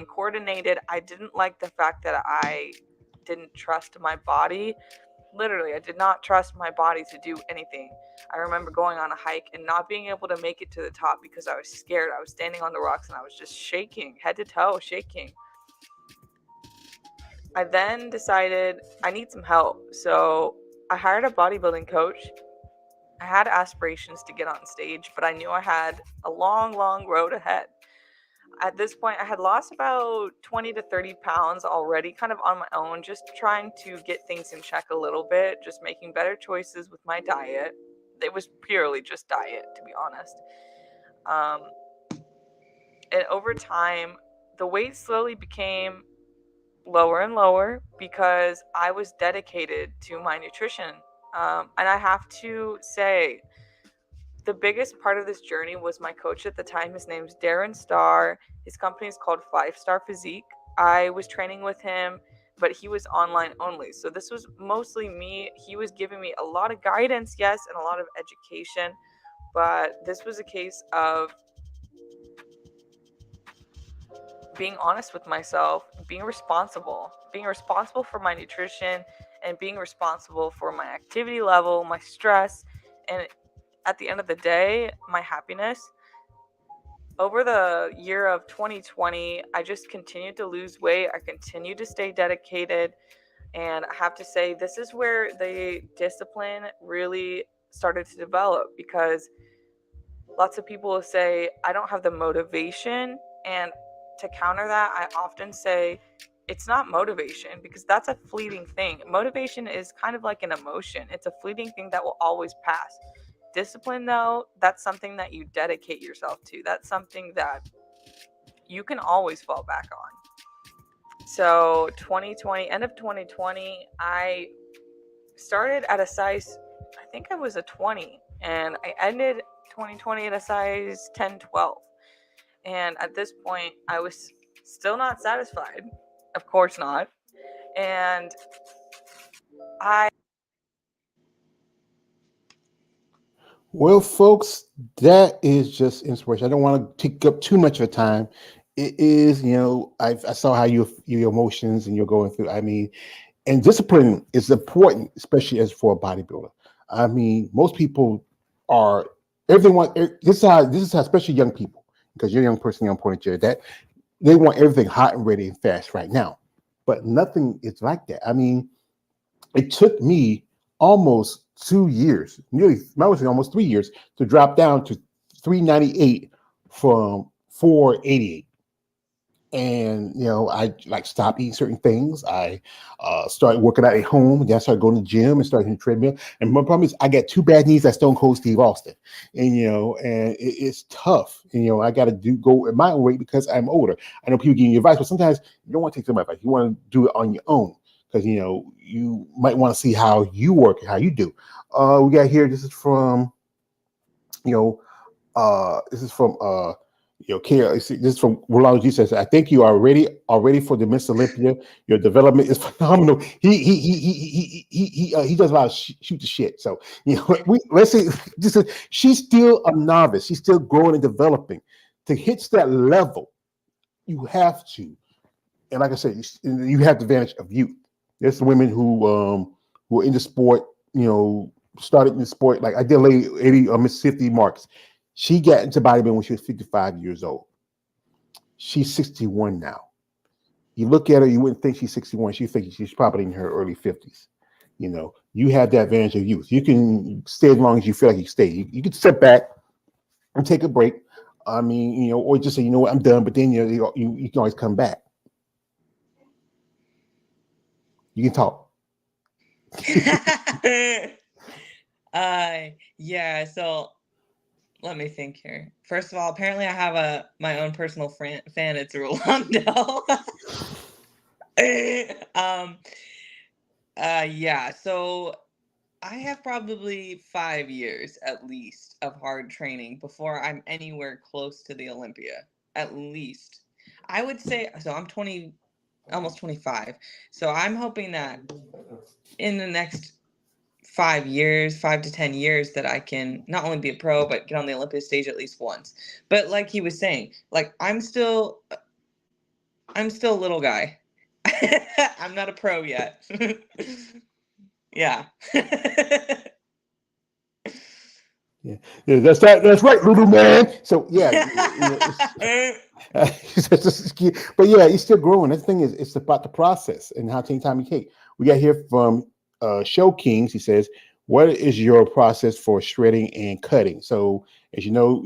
coordinated. I didn't like the fact that I didn't trust my body. Literally, I did not trust my body to do anything. I remember going on a hike and not being able to make it to the top because I was scared. I was standing on the rocks and I was just shaking, head to toe, shaking. I then decided I need some help. So I hired a bodybuilding coach. I had aspirations to get on stage, but I knew I had a long, long road ahead. At this point, I had lost about 20 to 30 pounds already, kind of on my own, just trying to get things in check a little bit, just making better choices with my diet. It was purely just diet, to be honest. And over time, the weight slowly became lower and lower because I was dedicated to my nutrition. And I have to say, the biggest part of this journey was my coach at the time. His name's Darren Starr. His company is called 5 Star Physique. I was training with him, but he was online only. So this was mostly me. He was giving me a lot of guidance, yes, and a lot of education. But this was a case of being honest with myself, being responsible for my nutrition, and being responsible for my activity level, my stress, and at the end of the day, my happiness. Over the year of 2020, I just continued to lose weight. I continued to stay dedicated. And I have to say, this is where the discipline really started to develop, because lots of people will say, I don't have the motivation. And to counter that, I often say, it's not motivation, because that's a fleeting thing. Motivation is kind of like an emotion. It's a fleeting thing that will always pass. Discipline, though, that's something that you dedicate yourself to. That's something that you can always fall back on. So 2020, end of 2020, I started at a size, I think I was a 20, and I ended 2020 at a size 10, 12. And at this point, I was still not satisfied. Of course not. And Well, folks, that is just inspiration. I don't want to take up too much of your time. It is, I saw how your emotions and you're going through. I mean, and discipline is important, especially as for a bodybuilder. I mean, most people are everyone. This is how, especially young people, because you're a young person, young point here, that they want everything hot and ready and fast right now. But nothing is like that. I mean, it took me almost 2 years, nearly, I would say almost 3 years, to drop down to 398 from 488. And I like stopped eating certain things. I started working out at home. Then I started going to the gym and started in the treadmill. And my problem is I got two bad knees like Stone Cold Steve Austin, and it's tough. And I got to go at my own rate because I'm older. I know people giving you advice, but sometimes you don't want to take some advice. You want to do it on your own. because you might want to see how you work and how you do. We got here. This is from you know this is from Kia. This is from Rolando G says, I think you are ready for the Miss Olympia. Your development is phenomenal. He does a lot of shoot the shit. So let's say she's still a novice. She's still growing and developing. To hit that level, you have to, and like I said, you have the advantage of youth. There's women who are in the sport, started in the sport. Like I did a lady, Miss Cynthia Marks. She got into bodybuilding when she was 55 years old. She's 61 now. You look at her, you wouldn't think she's 61. You think she's probably in her early 50s. You have that advantage of youth. You can stay as long as you feel like you stay. You can step back and take a break. I mean, or just say, you know what, I'm done. But then you can always come back. You can talk. Yeah. So let me think here. First of all, apparently I have my own personal fan. It's Rolando. Yeah. So I have probably 5 years at least of hard training before I'm anywhere close to the Olympia. At least, I would say. So I'm 20, almost 25. So I'm hoping that in the next 5 years, 5 to 10 years, that I can not only be a pro, but get on the Olympia stage at least once. But like he was saying, like I'm still a little guy. I'm not a pro yet. Yeah. Yeah, that's right, little man. So yeah, but yeah, he's still growing. The thing is, it's about the process and how many time you take. We got here from Show Kings. He says, "What is your process for shredding and cutting?" So as you know,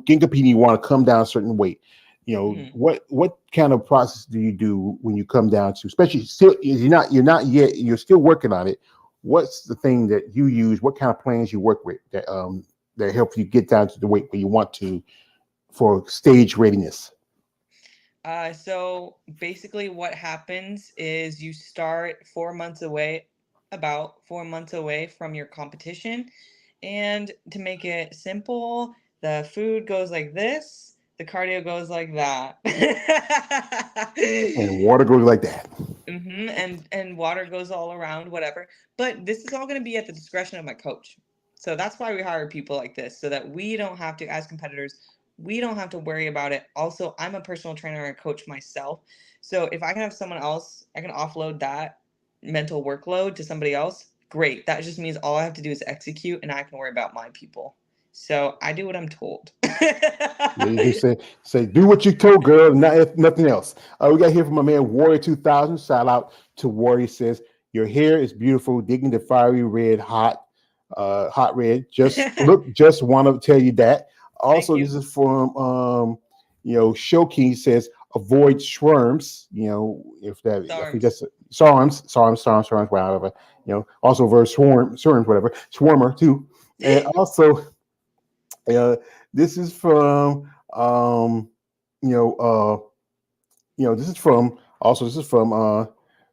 getting competing, you want to come down a certain weight. What kind of process do you do when you come down to, especially still you're not yet, you're still working on it. What's the thing that you use? What kind of plans you work with that help you get down to the weight where you want to for stage readiness? So basically what happens is you start 4 months away, about 4 months away from your competition. And to make it simple, the food goes like this, the cardio goes like that. And water goes like that. And water goes all around, whatever. But this is all going to be at the discretion of my coach. So that's why we hire people like this, so that we don't have to, as competitors, we don't have to worry about it. Also, I'm a personal trainer and coach myself. So if I can have someone else, I can offload that mental workload to somebody else. Great. That just means all I have to do is execute and I can worry about my people. So I do what I'm told. You just say do what you told, girl, nothing else. We got here from my man Warrior 2000. Shout out to Warrior. Says your hair is beautiful, digging the fiery red, hot red. Just want to tell you that. Also, this is from Shoki says avoid swarms. If he just SARMs, whatever. Also verse swarms, whatever, swarmer too, and also. This is from this is from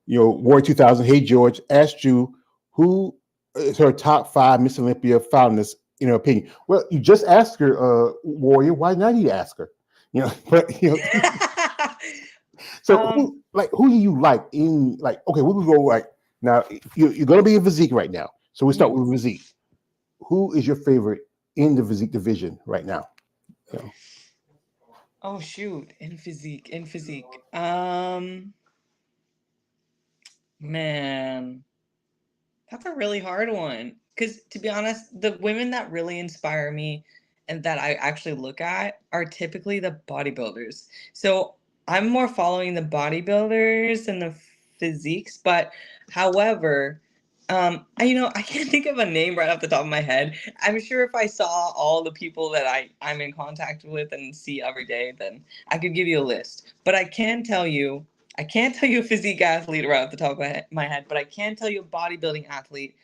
War 2000. Hey George, asked you who is her top 5 Miss Olympia finalists in her opinion. Well, you just asked her, Warrior. Why not you ask her? So who do you like in okay, we would go like now you're gonna be in physique right now. So we start with physique. Who is your favorite in the physique division right now? Oh shoot, in physique. Man, that's a really hard one. Because to be honest, the women that really inspire me and that I actually look at are typically the bodybuilders. So I'm more following the bodybuilders and the physiques, but however, I can't think of a name right off the top of my head. I'm sure if I saw all the people that I'm in contact with and see every day, then I could give you a list. But I can't tell you a physique athlete right off the top of my head, but I can tell you a bodybuilding athlete.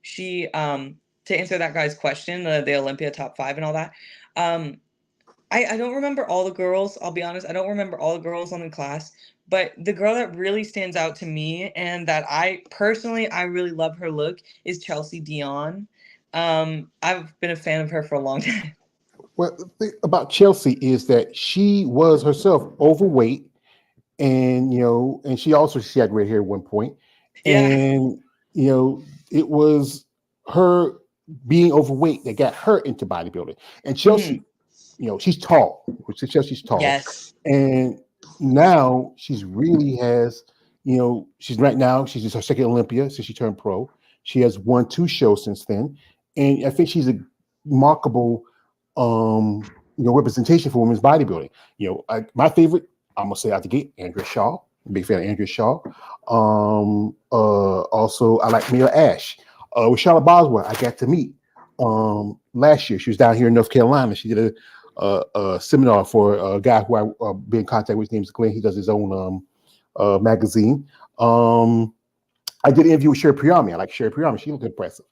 She, to answer that guy's question, the Olympia top 5 and all that. I don't remember all the girls. I'll be honest. I don't remember all the girls on the class, But the girl that really stands out to me and that I really love her look is Chelsea Dion. I've been a fan of her for a long time. Well, the thing about Chelsea is that she was herself overweight, and and she had red hair at one point, Yeah. and it was her being overweight that got her into bodybuilding. And Mhm. Chelsea, she's tall, which suggests she's tall, Yes. and now she's really has, she's right now she's just her second Olympia since she turned pro. She has won 2 shows since then, and I think she's a remarkable, representation for women's bodybuilding. My favorite, I'm gonna say out the gate, Andrea Shaw. I'm a big fan of Andrea Shaw. Also, I like Mia Ash. With Charlotte Boswell, I got to meet last year. She was down here in North Carolina. She did a seminar for a guy who I been in contact with. His name is Glenn. He does his own magazine. I did an interview with Sherry Priyami. I like Sherry Priyami. She looked impressive.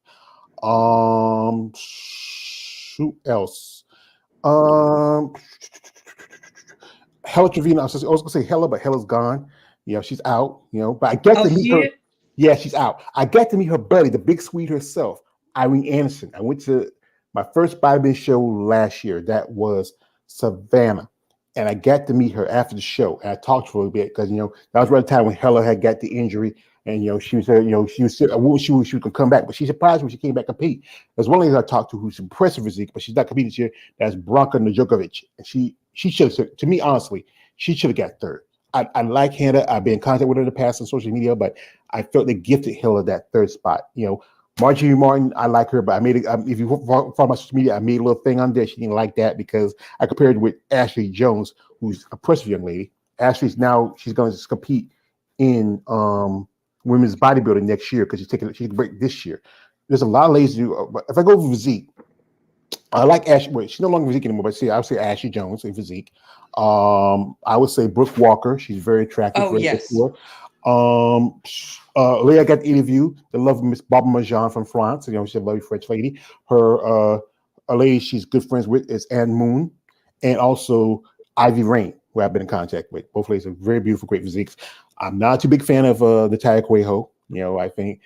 Who else? Hella Trevino. I was gonna say Hella, but Hella's gone. She's out. But I get Oh, to meet her. Yeah, she's out. I got to meet her buddy, the big sweet herself, Irene Anderson. I went to my first bodybuilding show last year. That was Savannah. And I got to meet her after the show. And I talked to her a bit because, that was right the time when Hella had got the injury. And, she was, I wish she was going to come back. But she surprised me when she came back to compete. There's one lady I talked to who's impressive physique, but she's not competing this year. That's Branka Nejokovic. And she should have, to me, honestly, she should have got third. I like Hannah. I've been in contact with her in the past on social media, but I felt they gifted Hilla that third spot. Marjorie Martin, I like her, but I made it. If you follow my social media, I made a little thing on there. She didn't like that because I compared it with Ashley Jones, who's an impressive young lady. Ashley's now she's going to compete in women's bodybuilding next year because she's taking a break this year. There's a lot of ladies who do. If I go for physique, I like Ashley. Wait, she's no longer physique anymore, but I would say Ashley Jones in physique. I would say Brooke Walker. She's very attractive. Oh, very yes. Leah got the interview. The lovely Miss Barbara Marjan from France. She's a lovely French lady. Her a lady she's good friends with is Anne Moon, and also Ivy Rain, who I've been in contact with. Both ladies are very beautiful, great physiques. I'm not too big fan of Natalia Cuejo. I think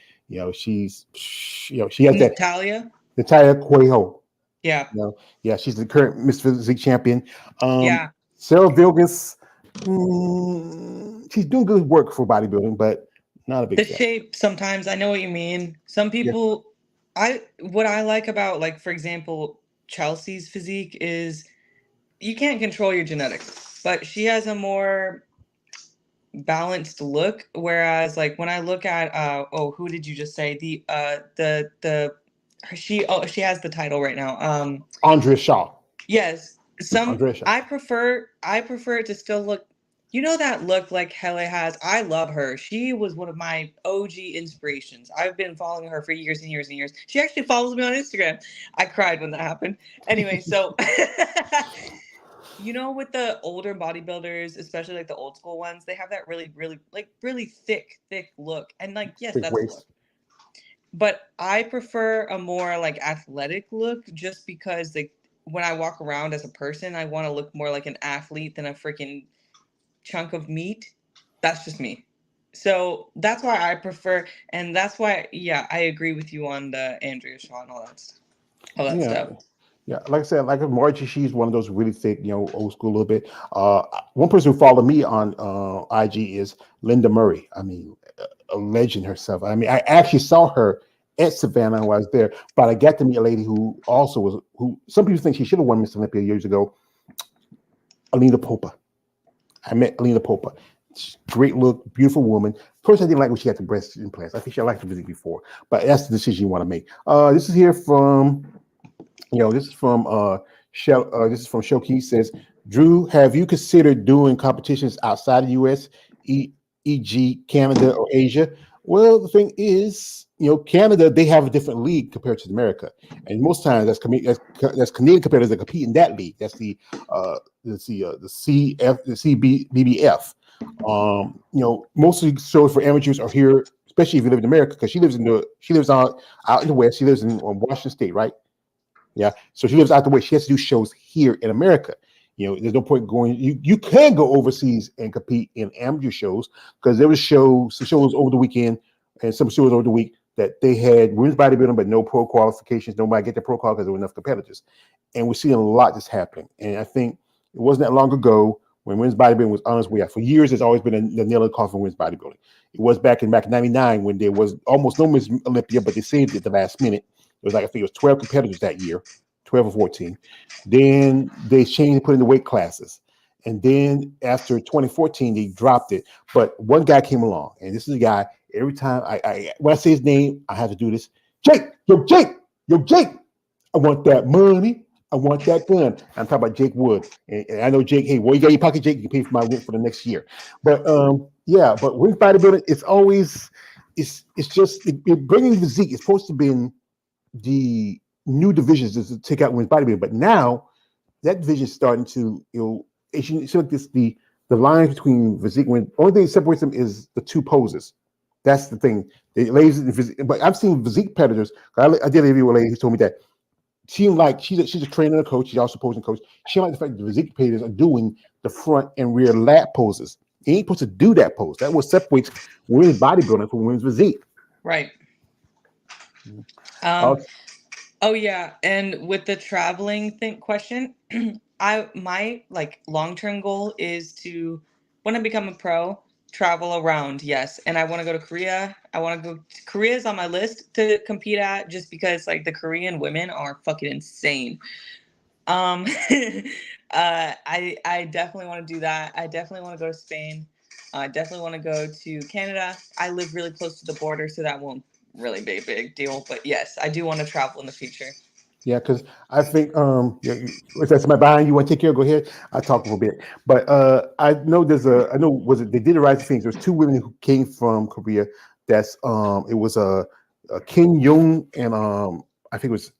she has that Natalia. Natalia Cuejo. Yeah. Yeah, she's the current Miss Physique champion. Yeah. Sarah Vilgas, she's doing good work for bodybuilding, but not a big The fan. shape sometimes, I know what you mean. Some people, what I like about, like, for example, Chelsea's physique is you can't control your genetics, but she has a more balanced look. Whereas, like, when I look at, who did you just say? She has the title right now. Andrea Shaw. Yes. Andrea Shaw. I prefer it to still look, that look like Hele has. I love her. She was one of my OG inspirations. I've been following her for years and years and years. She actually follows me on Instagram. I cried when that happened. Anyway, so with the older bodybuilders, especially like the old school ones, they have that really, really, like, really thick look. And, like, yes, Big that's waist. a look. But I prefer a more, like, athletic look just because, like, when I walk around as a person, I want to look more like an athlete than a freaking chunk of meat. That's just me. So that's why I prefer, and that's why, I agree with you on the Andrea Shaw and all that stuff. Yeah, like I said, like Margie, she's one of those really thick, old school a little bit. One person who followed me on IG is Linda Murray. I mean, a legend herself. I mean, I actually saw her at Savannah when I was there, but I got to meet a lady who also was, who some people think she should have won Miss Olympia years ago, Alina Popa. I met Alina Popa. Great look, beautiful woman. First, I didn't like when she had the breast implants. I think she liked the physique before, but that's the decision you want to make. This is here from, this is from Showkey. Says, Drew, have you considered doing competitions outside the U.S., e.g., Canada or Asia? Well, the thing is, Canada, they have a different league compared to America, and most times that's Canadian competitors that compete in that league. That's the CBBF. Most of the shows for amateurs are here, especially if you live in America, because she lives out in the West. She lives in Washington State, right? Yeah, so she lives out the way. She has to do shows here in America. There's no point going. You can go overseas and compete in amateur shows because there was some shows over the weekend and some shows over the week that they had women's bodybuilding but no pro qualifications. Nobody get the pro qual because there were enough competitors, and we're seeing a lot that's happening. And I think it wasn't that long ago when women's bodybuilding was on its way out. For years, there's always been the nail in the coffin for women's bodybuilding. It was back in '99 when there was almost no Miss Olympia, but they saved it at the last minute. It was like I think it was 12 competitors that year, 12 or 14. Then they changed, put in the weight classes. And then after 2014, they dropped it. But one guy came along, and this is a guy, every time when I say his name, I have to do this. Jake, yo, Jake, yo, Jake. I want that money. I want that gun. I'm talking about Jake Wood. And I know Jake, hey, well, you got your pocket, Jake, you can pay for my rent for the next year. But but women's bodybuilding, it's always, it's just bringing physique. It's supposed to be the new divisions is to take out women's bodybuilding, but now that division is starting to, it's like this the line between physique when only thing that separates them is the two poses. That's the thing. The ladies, but I've seen physique competitors. I did an interview with a lady who told me that she's a trainer and a coach. She's also a posing coach. She likes the fact that the physique competitors are doing the front and rear lat poses. You ain't supposed to do that pose. That what separates women's bodybuilding from women's physique. Right. Uh, Oh yeah, and with the traveling question, my like long-term goal is to when I become a pro, travel around, yes. And I want to go to Korea. Korea is on my list to compete at just because like the Korean women are fucking insane. I definitely want to do that. I definitely want to go to Spain. I definitely want to go to Canada. I live really close to the border, so that won't really be a big deal. But yes, I do want to travel in the future. Yeah, because I think if that's somebody behind you want to take care, go ahead. I'll talk a little bit. But I know they did the right things. There's two women who came from Korea. That's it was Kim Young and I think it was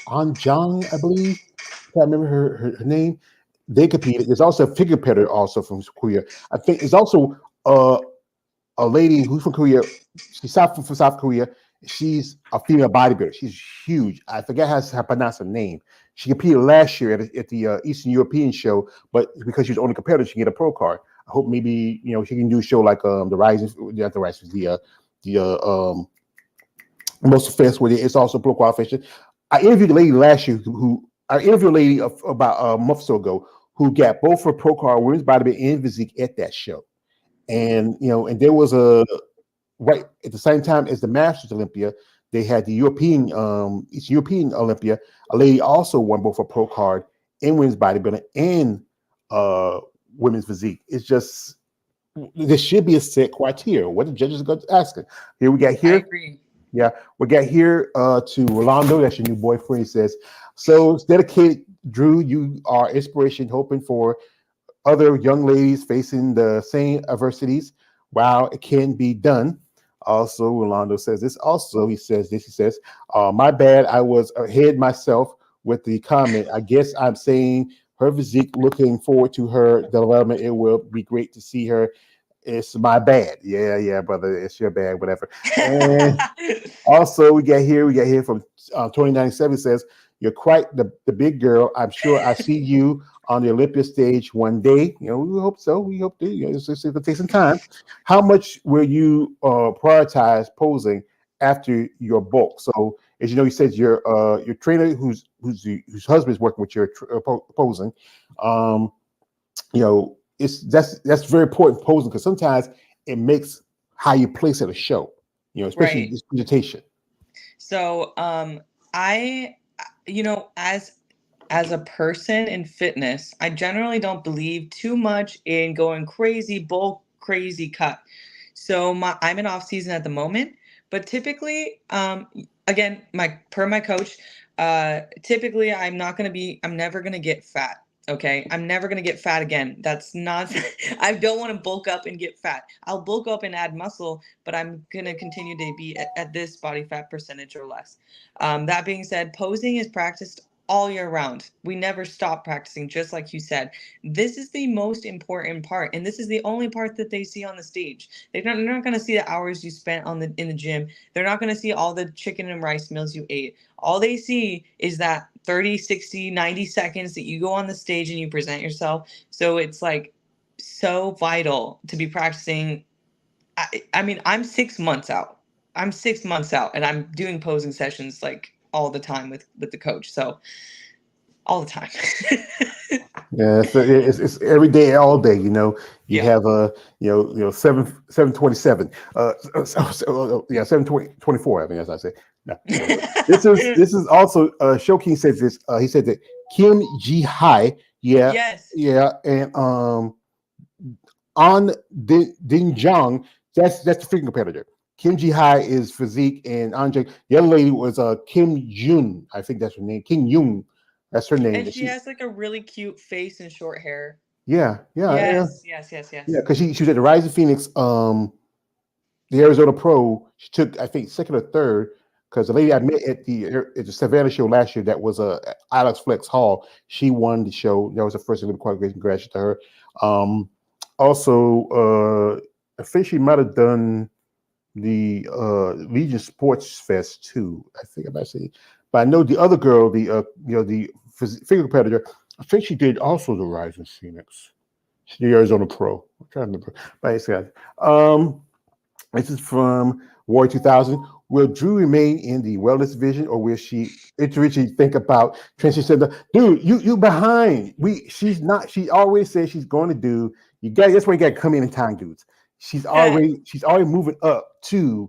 An Jang, I believe. I can't remember her name. They competed. There's also a figure competitor also from Korea. I think there's also a lady who's from Korea. She's from South Korea. She's a female bodybuilder. She's huge. I forget how to pronounce her name. She competed last year at the Eastern European show, but because she's only competitor, she can get a pro card. I hope maybe she can do a show like the Rising, not the Rising, the Most Fest where it's also pro qualification. I interviewed a lady last year about a month or so ago who got both her pro card, women's bodybuilding and physique at that show. And and there was right at the same time as the Masters Olympia, they had the European Olympia. A lady also won both a pro card in women's bodybuilding and women's physique. It's just there should be a set criteria. What the judges are going to ask. Here we got here. I agree. Yeah, we got here to Rolando. That's your new boyfriend. He says, "So it's dedicated, Drew. You are inspiration, hoping for other young ladies facing the same adversities. Wow, it can be done." Also, Rolando says this. Also, he says, my bad. I was ahead myself with the comment. I guess I'm saying her physique, looking forward to her development. It will be great to see her. It's my bad. Yeah, brother. It's your bad, whatever. And also, we got here from 2097 says, "You're quite the big girl. I'm sure I see you on the Olympia stage one day." We hope so. We hope to. It'll take some time. How much will you prioritize posing after your bulk? So, as you know, he says your trainer, whose husband is working with your posing. That's very important posing because sometimes it makes how you place at a show. Especially Right. this presentation. So, I, as a person in fitness, I generally don't believe too much in going crazy bulk, crazy cut. So I'm in off season at the moment, but typically, again, my coach, typically I'm never gonna get fat. Okay, I'm never gonna get fat again. That's not. I don't want to bulk up and get fat. I'll bulk up and add muscle, but I'm gonna continue to be at this body fat percentage or less. That being said, posing is practiced all year round. We never stop practicing, just like you said. This is the most important part, and this is the only part that they see on the stage. They're not going to see the hours you spent in the gym. They're not going to see all the chicken and rice meals you ate. All they see is that 30, 60, 90 seconds that you go on the stage and you present yourself. So it's like so vital to be practicing. I mean, I'm 6 months out. I'm 6 months out, and I'm doing posing sessions like all the time with the coach. So all the time. Yeah, it's every day, all day. You Yeah. have 727. Yeah, 724. I mean, as I say. No, this is also Shokin says this. He said that Kim Ji Hai. Yeah, Yes. yeah, and on Din Jong. That's the freaking competitor. Kim Ji Hai is physique, and Anje, the other lady was Kim Jun. I think that's her name. Kim Yoon. That's her name. And she has like a really cute face and short hair. Yeah. Yes. Yeah, because she was at the Rising Phoenix, the Arizona Pro. She took, I think, second or third. Because the lady I met at the Savannah show last year, that was Alex Flex Hall. She won the show. That was the first Olympic qualification. Congratulations to her. Also, I think she might have done the Legion Sports Fest too. I think I might say, but I know the other girl, the figure competitor. I think she did also the Rising Phoenix. She's the Arizona Pro. I'm trying to remember. But it's this is from Warrior 2000. Will Drew remain in the wellness division, or will she originally think about transition? Dude, you behind. She's not. She always says she's going to do. You got. That's why you got to come in time, dudes. She's already moving up to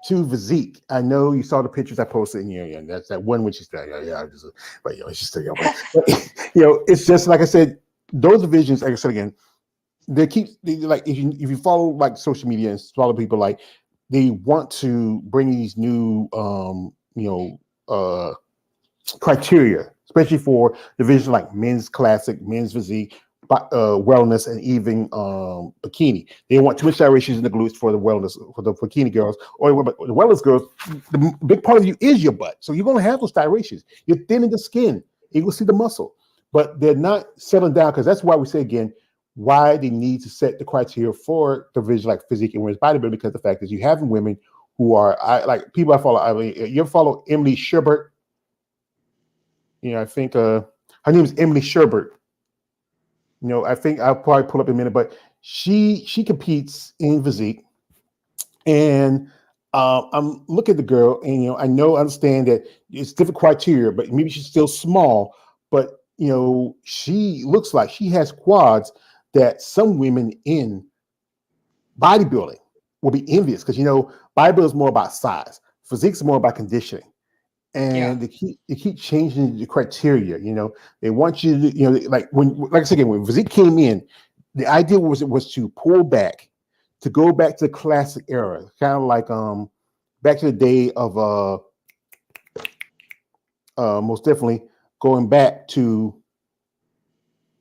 physique. I know you saw the pictures I posted in here, and that's that one when she's there. But she's still it's just like I said. Those divisions, like I said again, they like if you follow like social media and follow people, like they want to bring these new criteria, especially for divisions like men's classic, men's physique, wellness, and even bikini. They want too much gyrations in the glutes for the wellness, for the bikini girls, or the wellness girls. The big part of you is your butt, so you're going to have those gyrations. You're thinning the skin. You will see the muscle, but they're not settling down, because that's why we say again why they need to set the criteria for division like physique and women's bodybuilding, because the fact is you have women who are like people I follow. I mean, you ever follow Emily Sherbert? I think her name is Emily Sherbert. I think I'll probably pull up in a minute, but she competes in physique, and I'm looking at the girl, and I understand that it's different criteria, but maybe she's still small, but she looks like she has quads that some women in bodybuilding will be envious, because bodybuilding is more about size, physique is more about conditioning. And they keep changing the criteria. They want you to, like I said again, when physique came in, the idea was to pull back, to go back to the classic era, kind of like back to the day of most definitely going back to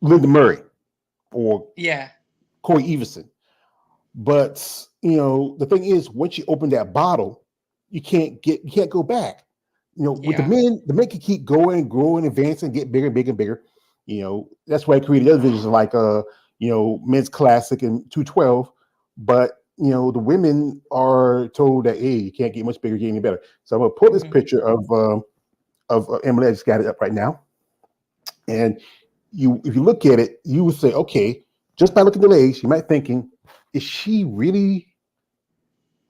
Linda Murray or Corey Everson. But the thing is, once you open that bottle, you can't go back. With the men can keep going, growing, advancing, get bigger, bigger, and bigger. That's why I created other divisions like men's classic and 212. But the women are told that hey, you can't get much bigger, get any better. So I'm gonna pull this picture of Emily. I just got it up right now. And if you look at it, you would say, okay, just by looking at the legs, you might thinking, is she really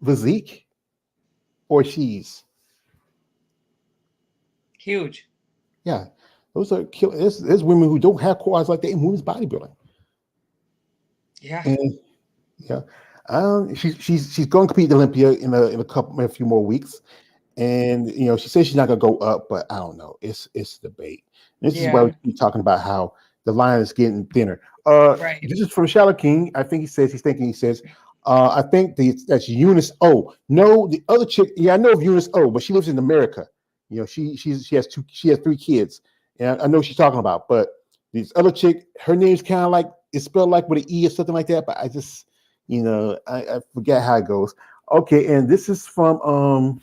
physique, or she's huge? Yeah, those are there's women who don't have quads like that in women's bodybuilding. Yeah, and she's going to compete at Olympia in a few more weeks, and she says she's not going to go up, but I don't know. It's debate. This is why we keep talking about how the line is getting thinner. This is from Shallow King. I think he says I think that's Eunice O. No, the other chick. Yeah, I know of Eunice O, but she lives in America. She has 3 kids, and I know what she's talking about. But this other chick, her name's kind of like it's spelled like with an E or something like that. But I just, I forget how it goes. Okay, and this is from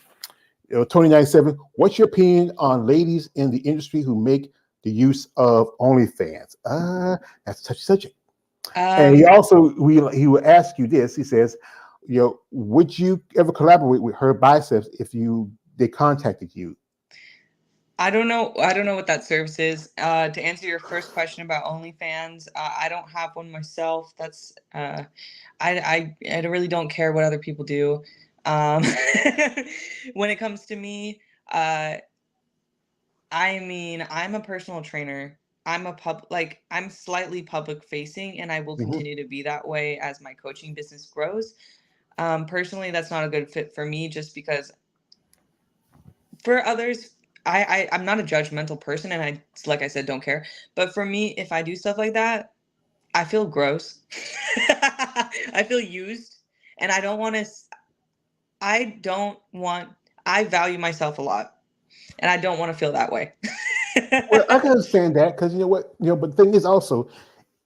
Tony97, what's your opinion on ladies in the industry who make the use of OnlyFans? That's a touchy subject. And he Um, also he will ask you this. He says, would you ever collaborate with her biceps if they contacted you? I don't know. I don't know what that service is. To answer your first question about OnlyFans, I don't have one myself. That's I really don't care what other people do. Um, when it comes to me, uh, I mean, I'm a personal trainer. I'm slightly public facing, and I will Mhm. continue to be that way as my coaching business grows. Personally, that's not a good fit for me, just because for others, I'm not a judgmental person, and like I said, don't care. But for me, if I do stuff like that, I feel gross. I feel used, and I don't want to. I don't want. I value myself a lot, and I don't want to feel that way. Well, I can understand that because you know what, but the thing is also,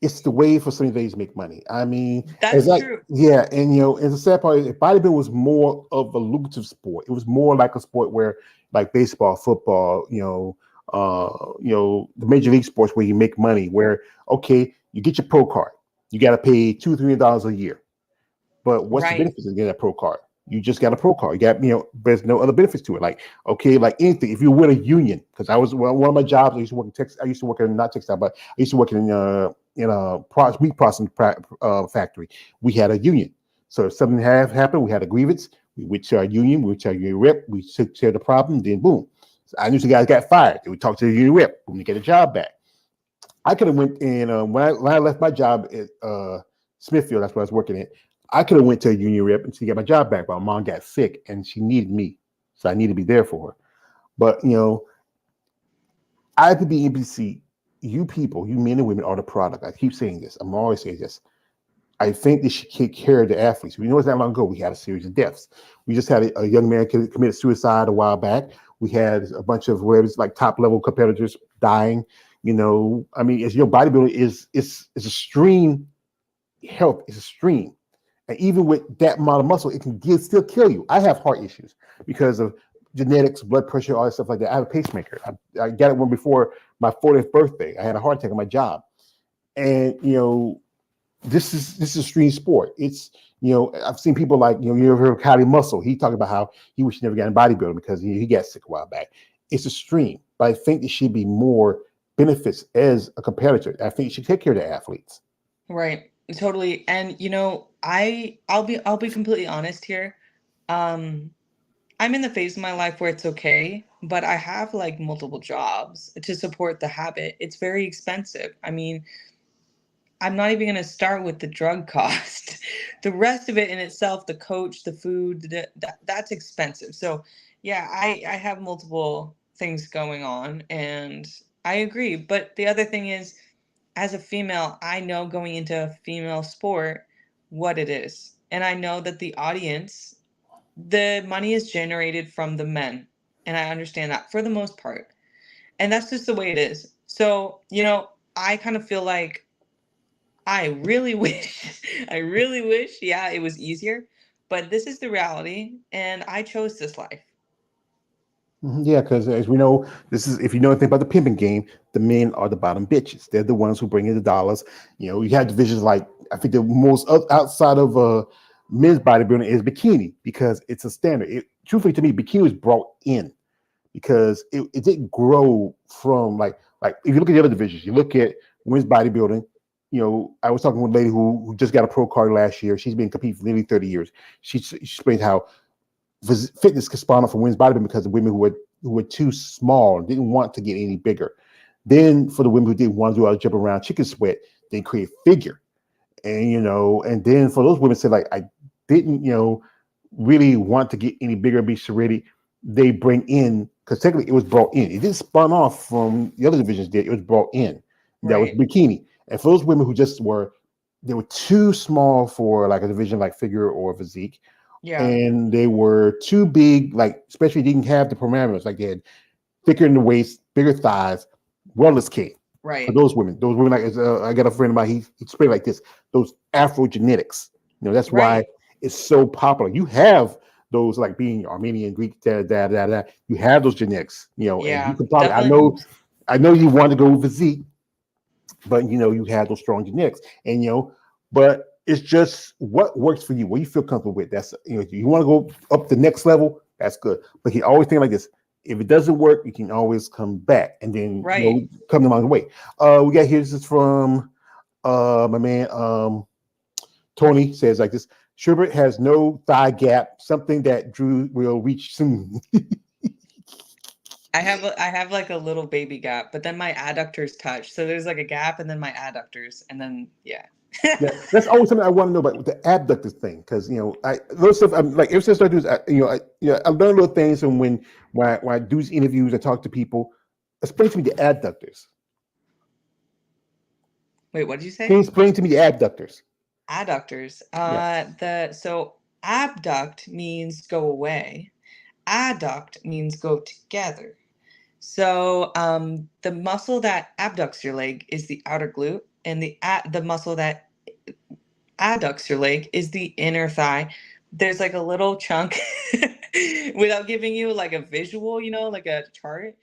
it's the way for some ladies to make money. I mean, it's That's like, true. yeah, and and the sad part is, if bodybuilding was more of a lucrative sport, it was more like a sport where, like baseball, football, the major league sports where you make money. Where okay, you get your pro card, you got to pay $200-300 a year. But what's the Right. benefits of getting that pro card? You just got a pro card. You got, there's no other benefits to it. Like, okay, like anything, if you win a union, because one of my jobs, I used to work in Texas. I used to work in, not textile, but I used to work in a meat processing factory. We had a union. So if something happened, we had a grievance. We went to our union. We went to our union rep. We took care of the problem. Then boom. So I knew some guys got fired. Then we talked to the union rep. Boom, to get a job back. I could have went in when I left my job at Smithfield. That's where I was working at. I could have went to a union rep and to get my job back, but my mom got sick and she needed me, so I needed to be there for her. But I could be NBC. You people, you men and women, are the product. I keep saying this. I'm always saying this. I think they should take care of the athletes. We know it's not long ago we had a series of deaths. We just had a young man committed suicide a while back. We had a bunch of whatever, like top level competitors dying. I mean, as bodybuilding is it's a stream health. It's a stream. And even with that amount of muscle, it can still kill you. I have heart issues because of genetics, blood pressure, all that stuff like that. I have a pacemaker. I got it one before my 40th birthday. I had a heart attack on my job. And, this is a stream sport. It's, I've seen people like, you ever heard of Kylie Muscle? He talked about how he wish he never got in bodybuilding because he got sick a while back. It's a stream. But I think there should be more benefits as a competitor. I think you should take care of the athletes. Right. Totally. And I'll be completely honest here. Um, I'm in the phase of my life where it's okay, but I have like multiple jobs to support the habit. It's very expensive. I mean, I'm not even going to start with the drug cost. The rest of it in itself, the coach, the food, that's expensive. So, yeah, I have multiple things going on, and I agree. But the other thing is, as a female, I know going into a female sport what it is. And I know that the money is generated from the men. And I understand that for the most part. And that's just the way it is. So, I kind of feel like I really wish, yeah, it was easier. But this is the reality. And I chose this life. Yeah, because as we know, this is, if you know anything about the pimping game, the men are the bottom bitches. They're the ones who bring in the dollars. You have divisions like, I think the most outside of men's bodybuilding is bikini because it's a standard. Truthfully, to me, bikini was brought in because it didn't grow from like if you look at the other divisions, you look at women's bodybuilding. I was talking with a lady who just got a pro card last year. She's been competing for nearly 30 years. She explained how fitness could spawn off for women's bodybuilding because of women who were too small and didn't want to get any bigger. Then for the women who didn't want to do all the jump around chicken sweat, they create figure. And then for those women said like I didn't, really want to get any bigger and be shredded, they bring in, because technically it was brought in. It didn't spawn off from the other divisions did, it was brought in. That was Right. bikini. And for those women who they were too small for like a division like figure or physique, Yeah. and they were too big, like especially didn't have the parameters, like they had thicker in the waist, bigger thighs, wellness came for Right. those women. Those women, like I got a friend of mine, he explained like this: those Afro genetics. That's why Right. it's so popular. You have those like being Armenian, Greek, you have those genetics, and you Yeah, can probably. definitely. I know you want to go physique, but you have those strong genetics, and but it's just what works for you, what you feel comfortable with. That's you want to go up the next level. That's good, but you always think like this. If it doesn't work, you can always come back, and then Right. come along the way. We got here. This is from my man Tony says like this. Sherbert has no thigh gap, something that Drew will reach soon. I have like a little baby gap, but then my adductors touch. So there's like a gap and then my adducters and then yeah. Yeah, that's always something I want to know about the abductors thing, because I those stuff I'm like ever since I do this, I learn little things, and when I do these interviews, I talk to people. Explain to me the adductors. Wait, what did you say? Can you explain to me the abductors? Adductors. Yeah. So abduct means go away. Adduct means go together. So the muscle that abducts your leg is the outer glute, and the muscle that adducts your leg is the inner thigh. There's like a little chunk without giving you like a visual, like a chart.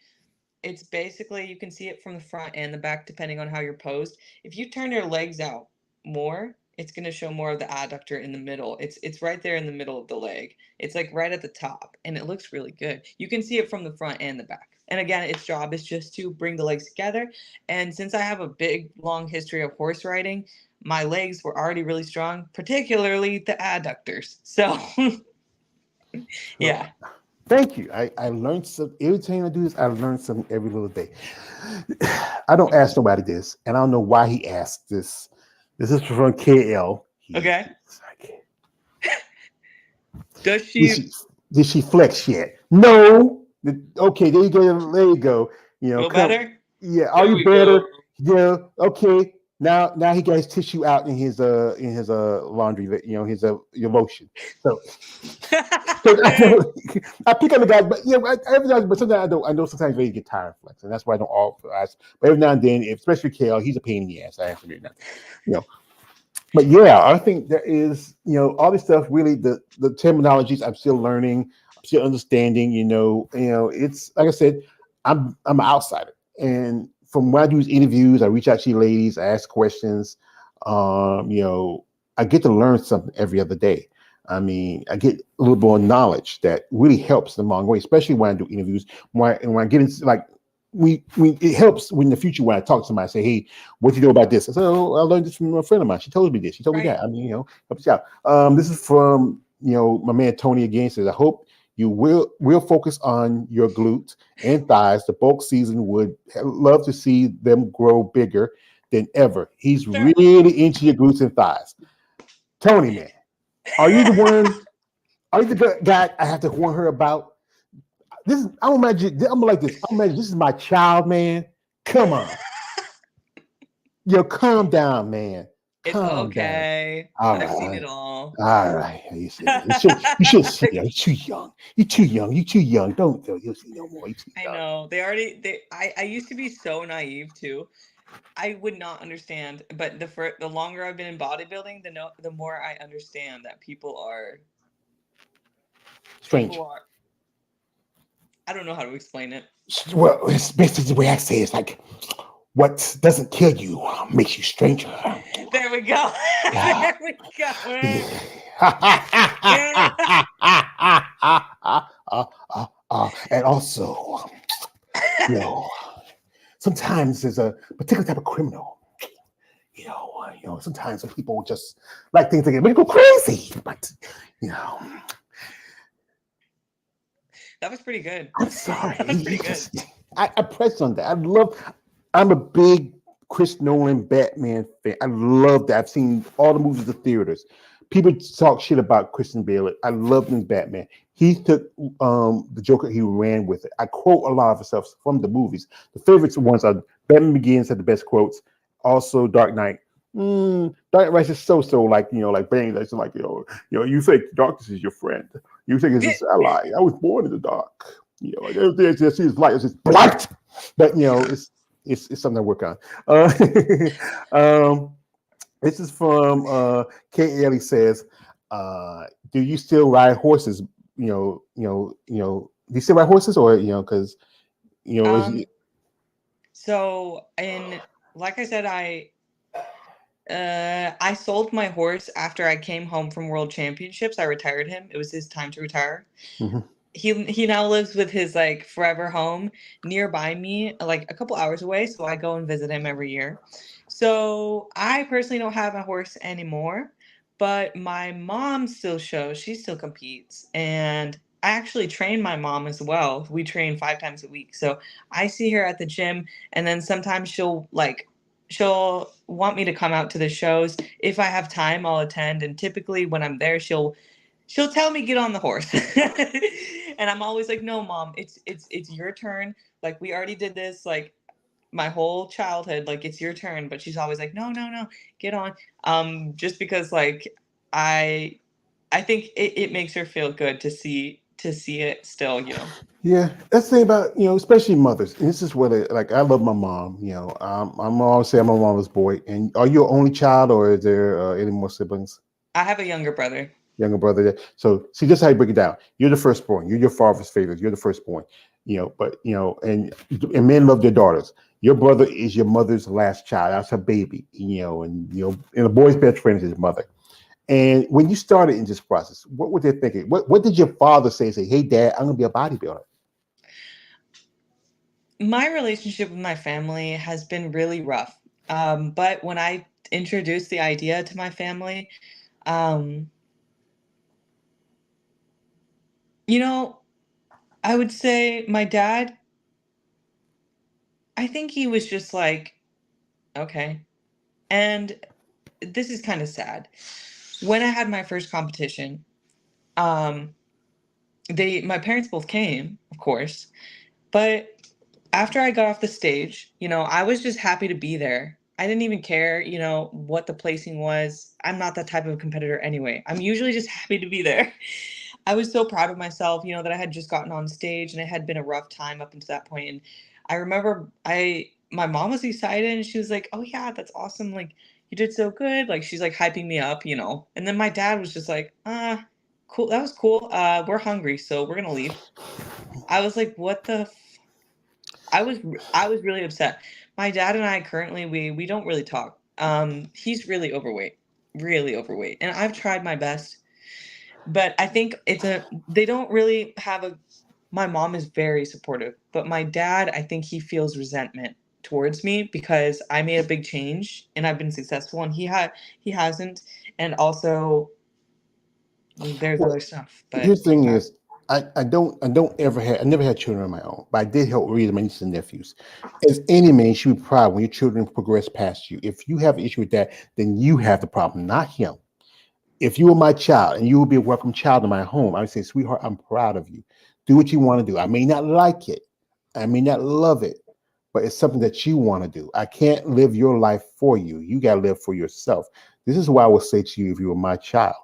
It's basically you can see it from the front and the back depending on how you're posed. If you turn your legs out more, it's going to show more of the adductor in the middle. It's right there in the middle of the leg. It's like right at the top, and it looks really good. You can see it from the front and the back. And again, its job is just to bring the legs together. And since I have a big long history of horse riding, my legs were already really strong, particularly the adductors. So yeah. Thank you. I learned some every time I do this. I learn something every little day. I don't ask nobody this, and I don't know why he asked this. This is from KL. Okay. Like, Does she did she flex yet? No. Okay, there you go. There you go. feel better? Yeah. Are you better? Yeah. Okay. Now he got his tissue out in his laundry, his your lotion. So I pick on the guys, but but sometimes I don't. I know sometimes they get tired of flexing. That's why I don't all ask. But every now and then, especially KL, he's a pain in the ass. I have to admit that. But yeah, I think there is, all this stuff. Really, the terminologies I'm still learning, I'm still understanding. It's like I said, I'm an outsider, and from when I do these interviews, I reach out to you ladies, I ask questions. I get to learn something every other day. I mean, I get a little more knowledge that really helps in the long way, especially when I do interviews. When I get into like, it helps when in the future when I talk to somebody, I say, "Hey, what do you know about this?" I said, "Oh, I learned this from a friend of mine. She told me this. She told me that." I mean, helps you out. This is from my man Tony again. Says, "I hope you will focus on your glutes and thighs. The bulk season would love to see them grow bigger than ever. He's really into your glutes and thighs." Tony, man, are you the one? Are you the guy I have to warn her about? I'm like this. I'm imagine this is my child, man. Come on. Calm down, man. It's Calm down. okay. All I've seen right. it all. All right. You should sit there. You're too young. You're too young. You're too young. Don't you'll see no more. You're too young. I know. I used to be so naive too. I would not understand, but the longer I've been in bodybuilding, the more I understand that people are Strange. I don't know how to explain it. Well, it's basically the way I say it. It's like what doesn't kill you makes you stranger. There we go. There we go. And also, sometimes there's a particular type of criminal. Sometimes when people just like things to get go crazy, but that was pretty good. I'm sorry. That was pretty good. I pressed on that. I'm a big Chris Nolan Batman fan. I love that. I've seen all the movies at the theaters. People talk shit about Christian Bale. I love him as Batman. He took the Joker, he ran with it. I quote a lot of stuff from the movies. The favorites ones are Batman Begins had the best quotes. Also Dark Knight. Dark Knight is so like like Bane. That's like you think darkness is your friend. You think it's his ally. I was born in the dark. There's his light. It's just blight. But it's something to work on. This is from K. Ellie says, "Do you still ride horses, do you still ride horses, or because Um, so like I said, I sold my horse after I came home from World Championships. I retired him. It was his time to retire. Mhm. He now lives with his like forever home nearby me, like a couple hours away, so I go and visit him every year. So I personally don't have a horse anymore, but my mom still shows, she still competes, and I actually train my mom as well. We train 5 times a week. So I see her at the gym, and then sometimes she'll want me to come out to the shows. If I have time, I'll attend, and typically when I'm there, she'll tell me get on the horse. And I'm always like, no mom, it's your turn, like we already did this like my whole childhood, like it's your turn. But she's always like, no no no, get on. Just because like i I think it makes her feel good to see it still, you know. Yeah, that's the thing about especially mothers. And this is what like I love my mom. I'm always say I'm my mama's boy. And are you an only child, or is there any more siblings? I have a younger brother. Younger brother there. So see, just how you break it down. You're the firstborn. You're your father's favorite. You're the firstborn. But and men love their daughters. Your brother is your mother's last child. That's her baby. And a boy's best friend is his mother. And when you started in this process, what were they thinking? What did your father say? Say, hey, Dad, I'm gonna be a bodybuilder. My relationship with my family has been really rough. But when I introduced the idea to my family, um, you know, I would say my dad, I think he was just like, okay. And this is kind of sad. When I had my first competition, um, my parents both came, of course, but after I got off the stage, I was just happy to be there. I didn't even care, what the placing was. I'm not that type of competitor anyway. I'm usually just happy to be there. I was so proud of myself, that I had just gotten on stage, and it had been a rough time up until that point. And I remember my mom was excited, and she was like, "Oh yeah, that's awesome. Like you did so good." Like she's like hyping me up. And then my dad was just like, cool. That was cool. We're hungry, so we're gonna leave." I was like, "What the I was really upset. My dad and I currently we don't really talk. He's really overweight, and I've tried my best, but I think they don't really have a. My mom is very supportive, but my dad, I think he feels resentment towards me because I made a big change and I've been successful, and he hasn't, and also there's Well, other stuff, but here's the thing is, I never had children of my own, but I did help raise my nieces and nephews. As any man, you should be proud when your children progress past you. If you have an issue with that, then you have the problem, not him. If you were my child and you would be a welcome child in my home, I would say, sweetheart, I'm proud of you. Do what you want to do. I may not like it, I may not love it, but it's something that you want to do. I can't live your life for you. You got to live for yourself. This is what I would say to you if you were my child.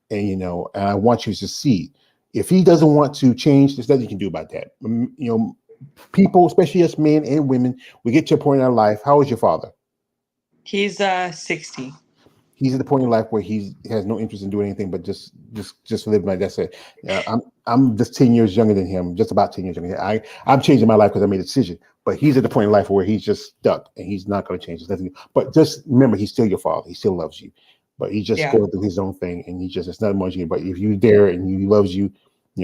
And I want you to succeed. If he doesn't want to change, there's nothing you can do about that. People, especially us men and women, we get to a point in our life. How is your father? he's 60. He's at the point in life where he has no interest in doing anything but just live like that's it. I'm just 10 years younger than him, just about 10 years younger. I'm changing my life because I made a decision. But he's at the point in life where he's just stuck and he's not going to change. Nothing. But just remember, he's still your father. He still loves you. But he's just Yeah. going through his own thing, and it's not much. But if you dare and he loves you,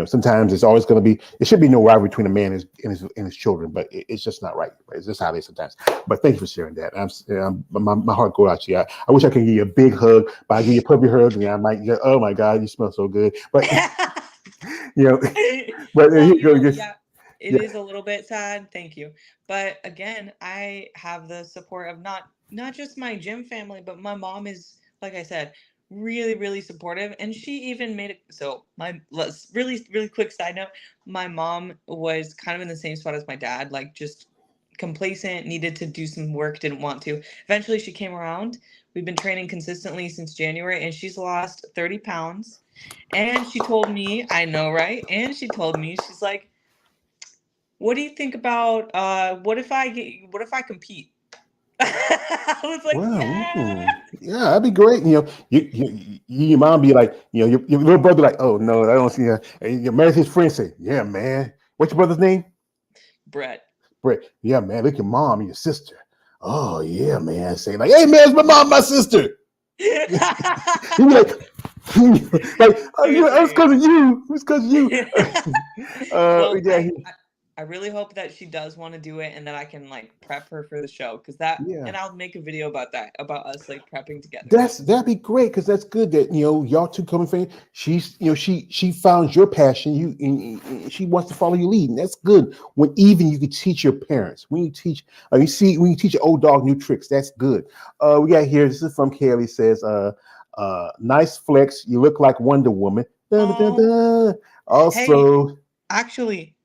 sometimes it's always going to be. There should be no rivalry between a man and his children, but it's just not right. But it's just how it is sometimes. But thank you for sharing that. My heart goes out to you. I wish I could give you a big hug, but I give you a puppy hug, and I might get, oh my God, you smell so good. But you know, but Well, here you go. yeah, it Yeah. is a little bit sad. Thank you. But again, I have the support of not just my gym family, but my mom is, like I said, really, really supportive. And she even made it so let's really quick side note. My mom was kind of in the same spot as my dad, like just complacent, needed to do some work, didn't want to. Eventually she came around. We've been training consistently since January, and she's lost 30 pounds. And she told me, I know, right? And she told me, she's like, "What do you think about what if I compete?" I was like, Wow. "Yeah." Yeah, that'd be great. Your mom be like, your little brother like, oh no, I don't see her. And your man, his friend say, yeah, man. What's your brother's name? Brett. Brett. Yeah, man. Look, your mom and your sister. Oh yeah, man. Say like, hey man, it's my mom, my sister. He be like, like, oh, it's because of you. It's because of you. Well, Yeah, I really hope that she does want to do it and that I can like prep her for the show because that yeah. and I'll make a video about that, about us like prepping together. That'd be great because that's good that y'all two coming from. She's she found your passion. And she wants to follow your lead, and that's good. When even you can teach your parents. When you teach, when you teach an old dog new tricks, that's good. We got here. This is from Kaylee. Says, nice flex. You look like Wonder Woman. Da, da, da, da. Also, hey, actually,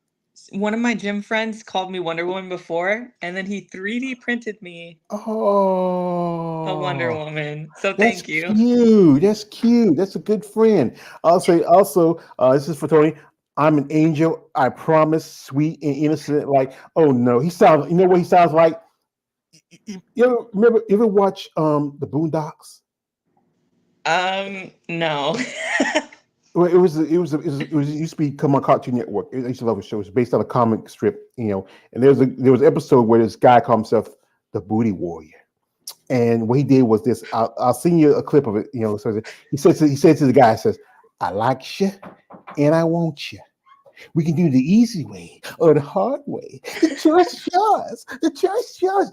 one of my gym friends called me Wonder Woman before, and then he 3D printed me a Wonder Woman. So that's thank you. cute. That's cute. That's a good friend. Also, this is for Tony. I'm an angel. I promise, sweet and innocent. Like, oh no, he sounds. You know what he sounds like? You ever watch the Boondocks? No. Well, it used to be come on Cartoon Network. I used to love a show. It's based on a comic strip, And there was an episode where this guy called himself the Booty Warrior, and what he did was this. I'll send you a clip of it. So he said to the guy, says, "I like you, and I want you. We can do the easy way or the hard way. The choice is yours. The choice is yours."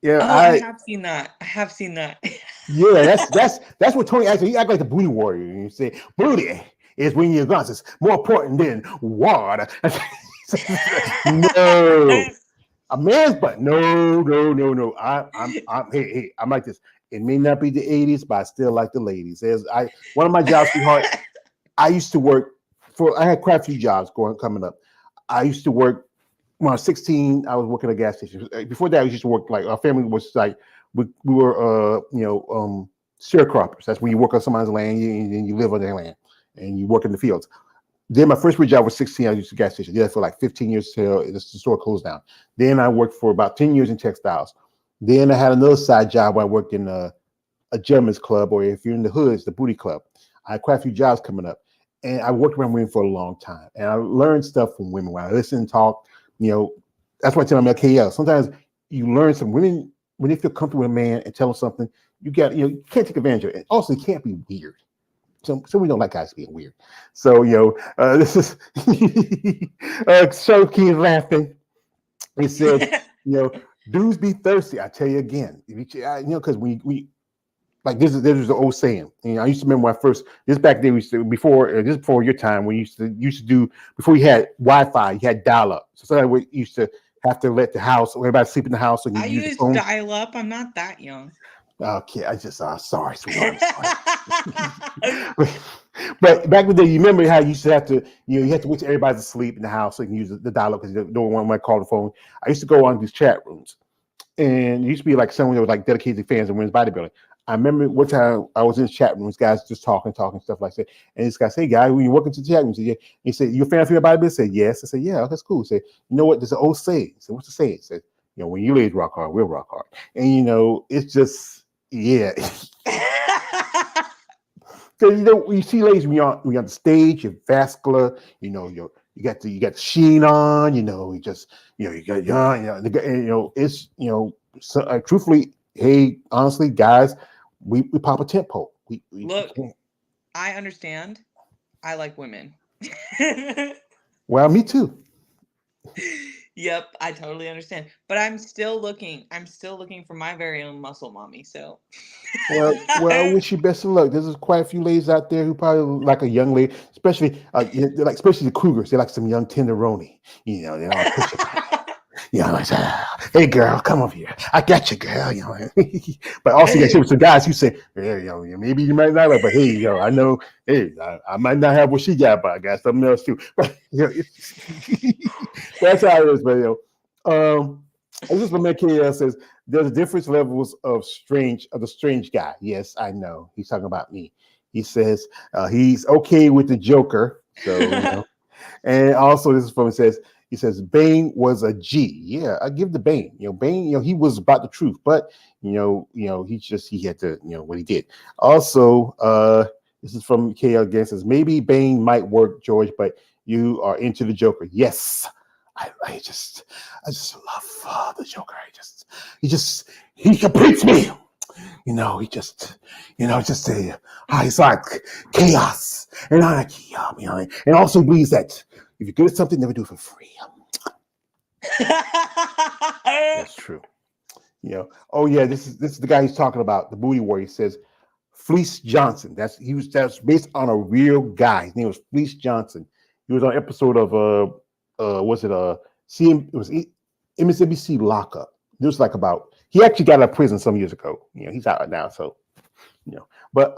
Yeah, I have seen that. I have seen that. Yeah, that's what Tony actually. He act like the booty warrior. You say booty is when your guns is more important than water. No, a man's butt. No. Hey, I'm like this. It may not be the '80s, but I still like the ladies. One of my jobs, sweetheart. I used to work I had quite a few jobs coming up. I used to work when I was 16. I was working at a gas station. Before that, I used to work like our family was like we were sharecroppers. That's when you work on somebody's land and you live on their land and you work in the fields. Then my first real job was 16. I used to gas station. Did that for like 15 years till the store closed down. Then I worked for about 10 years in textiles. Then I had another side job where I worked in a gentleman's club, or if you're in the hood, it's the booty club. I had quite a few jobs coming up. And I worked around women for a long time. And I learned stuff from women. When I listen and talk, that's why I tell them KL. Sometimes you learn some women, when they feel comfortable with a man and tell them something, you can't take advantage of it. And also, it can't be weird. So we don't like guys being weird. So, this is Show King laughing. He said, dudes be thirsty. I tell you again, because we like this is an old saying. I used to remember when I first back then before your time when you used to do before you had Wi-Fi, you had dial-up. So sometimes we used to have to let the house, everybody sleep in the house. And I used dial-up. I'm not that young. Okay, I just sorry, sweetheart. Sorry. But back in the day, you remember how you used to have to, you had to wait till everybody's asleep in the house so you can use the dial-up because you don't want to call the phone. I used to go on these chat rooms, and it used to be like someone that was like dedicated fans of women's bodybuilding. I remember one time I was in the chat rooms, guys just talking stuff like that. And this guy said, "Hey, guy, when you walk into the chat room," he said, yeah. He said, "You a fan of your bodybuilding?" I said, "Yes." I said, "Yeah, that's cool." He said, "You know what? There's an old saying." I said, "What's the saying?" He said, "When you ladies rock hard, we'll rock hard." And it's just because when you see ladies when you're on the stage, you're vascular, you got the sheen on, you got it's so, truthfully, hey, honestly, guys, we pop a tent pole. Look, I understand. I like women. Well, me too. Yep, I totally understand. But I'm still looking for my very own muscle mommy. So well, I wish you best of luck. There's quite a few ladies out there who probably like a young lady, especially especially the cougars. They like some young tenderoni. They all push it. Like, "Hey girl, come over here. I got you, girl." But also you got some guys who say, "Yeah, maybe you might not like, but hey, I know, hey, I might not have what she got, but I got something else too." But that's how it is. But this is what KL says. There's different levels of the strange guy. Yes, I know. He's talking about me. He says he's okay with the Joker. So and also this is from it says, He says Bane was a G. Yeah, I give the Bane. Bane. He was about the truth, but he had to. What he did. Also, this is from KL again. Says maybe Bane might work, George, but you are into the Joker. Yes, I just love the Joker. He completes me. He just, just a he's like chaos and anarchy. And also believes that if you're good at something, never do it for free. That's true. Oh yeah, this is the guy he's talking about, the booty warrior. He says Fleece Johnson. That's based on a real guy. His name was Fleece Johnson. He was on an episode of MSNBC Lockup. It was like about he actually got out of prison some years ago. He's out now, so But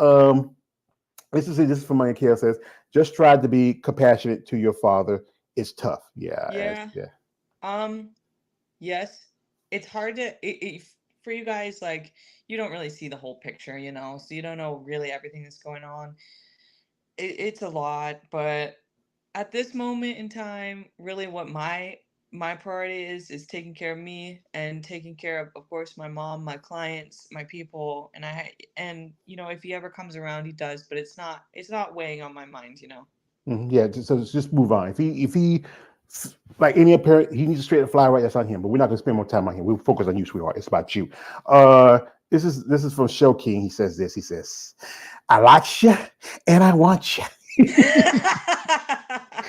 this is from my KL says, just try to be compassionate to your father. It's tough. Yeah. Yes, it's hard to for you guys, like, you don't really see the whole picture, so you don't know really everything that's going on. It's a lot, but at this moment in time, really what my priority is taking care of me and taking care of course, my mom, my clients, my people, and if he ever comes around, he does, but it's not weighing on my mind. Yeah, so just move on. If he like any parent, he needs to straight fly right. That's on him. But we're not going to spend more time on him. We'll focus on you, sweetheart. It's about you. This is from Show King. He says this. He says, "I like you and I want you."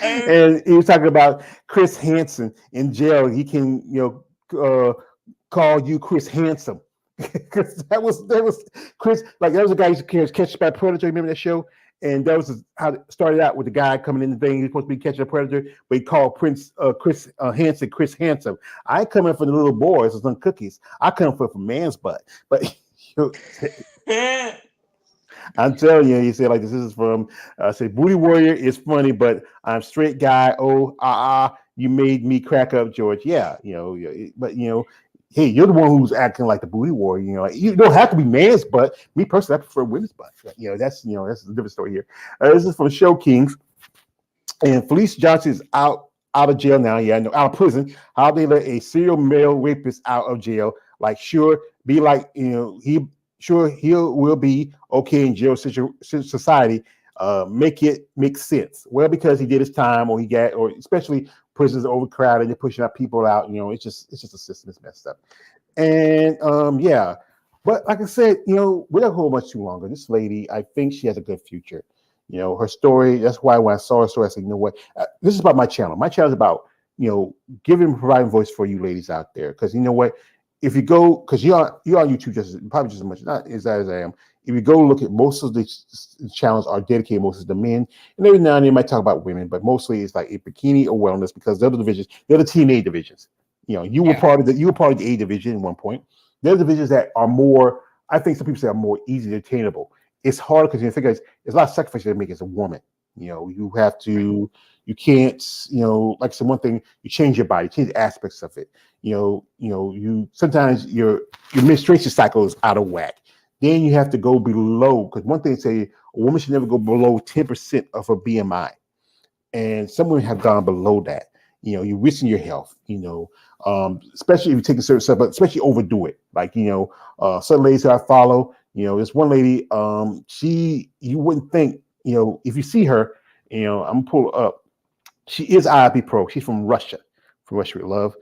And he was talking about Chris Hansen in jail. He can call you Chris Handsome. Because that was Chris, like that was a guy who used to catch by Predator. Remember that show? And that was how it started out, with the guy coming in the thing. He's supposed to be catching a predator, but he called Chris Hansen Chris Handsome. I ain't coming for the little boys or some cookies. I come for man's butt. But I'm telling you, he said like this is from say Booty Warrior is funny, but I'm straight guy. You made me crack up, George. Yeah, but hey, you're the one who's acting like the Booty Warrior. You don't have to be man's butt. Me personally, I prefer women's butt. That's a different story here. This is from Show Kings, and Felice Johnson is out of jail now. Yeah, no, out of prison. How they let a serial male rapist out of jail? Like, sure, be like he will be okay in jail society. Make sense. Well, because he did his time, or especially prisons are overcrowded, they're pushing out people out. It's just a system that's messed up. And yeah, but like I said, we're not hold much too longer. This lady, I think she has a good future. Her story. That's why when I saw her story, I said, you know what? This is about my channel. My channel is about providing voice for you ladies out there. Because you know what? If you go, because you're on YouTube probably just as much, not as I am. If you go look at most of the channels are dedicated mostly to men, and every now and then they might talk about women, but mostly it's like a bikini or wellness, because they're the divisions, they're the TNA divisions. You were part of the A division at one point. They're the divisions that are more, I think some people say, are more easily attainable. It's hard because you figure it's a lot of sacrifice they make as a woman. You have to, you can't, like I said, one thing, you change your body, change aspects of it. You sometimes your menstruation cycle is out of whack. Then you have to go below, because one thing they say, a woman should never go below 10% of her BMI. And some women have gone below that. You risk your health, especially if you take a certain stuff, but especially overdo it. Like, certain ladies that I follow, this one lady, you wouldn't think, if you see her, I'm gonna pull her up. She is IIP Pro. She's from Russia with Love.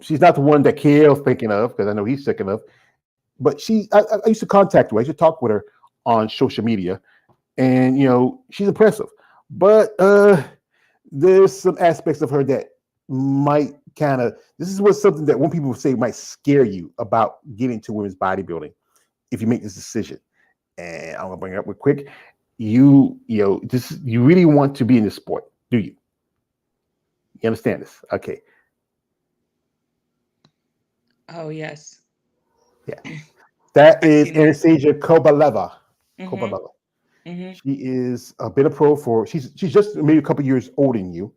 She's not the one that KL's thinking of, because I know he's thinking of. But I used to contact her. I used to talk with her on social media, and she's impressive. But there's some aspects of her that might this is something that when people say might scare you about getting into women's bodybuilding if you make this decision. And I'm gonna bring it up real quick. You really want to be in this sport, do you? You understand this? Okay. Oh yes. Yeah. That is Anastasia Kobaleva. Mm-hmm. Mm-hmm. She is a bit of pro for she's just maybe a couple years older than you.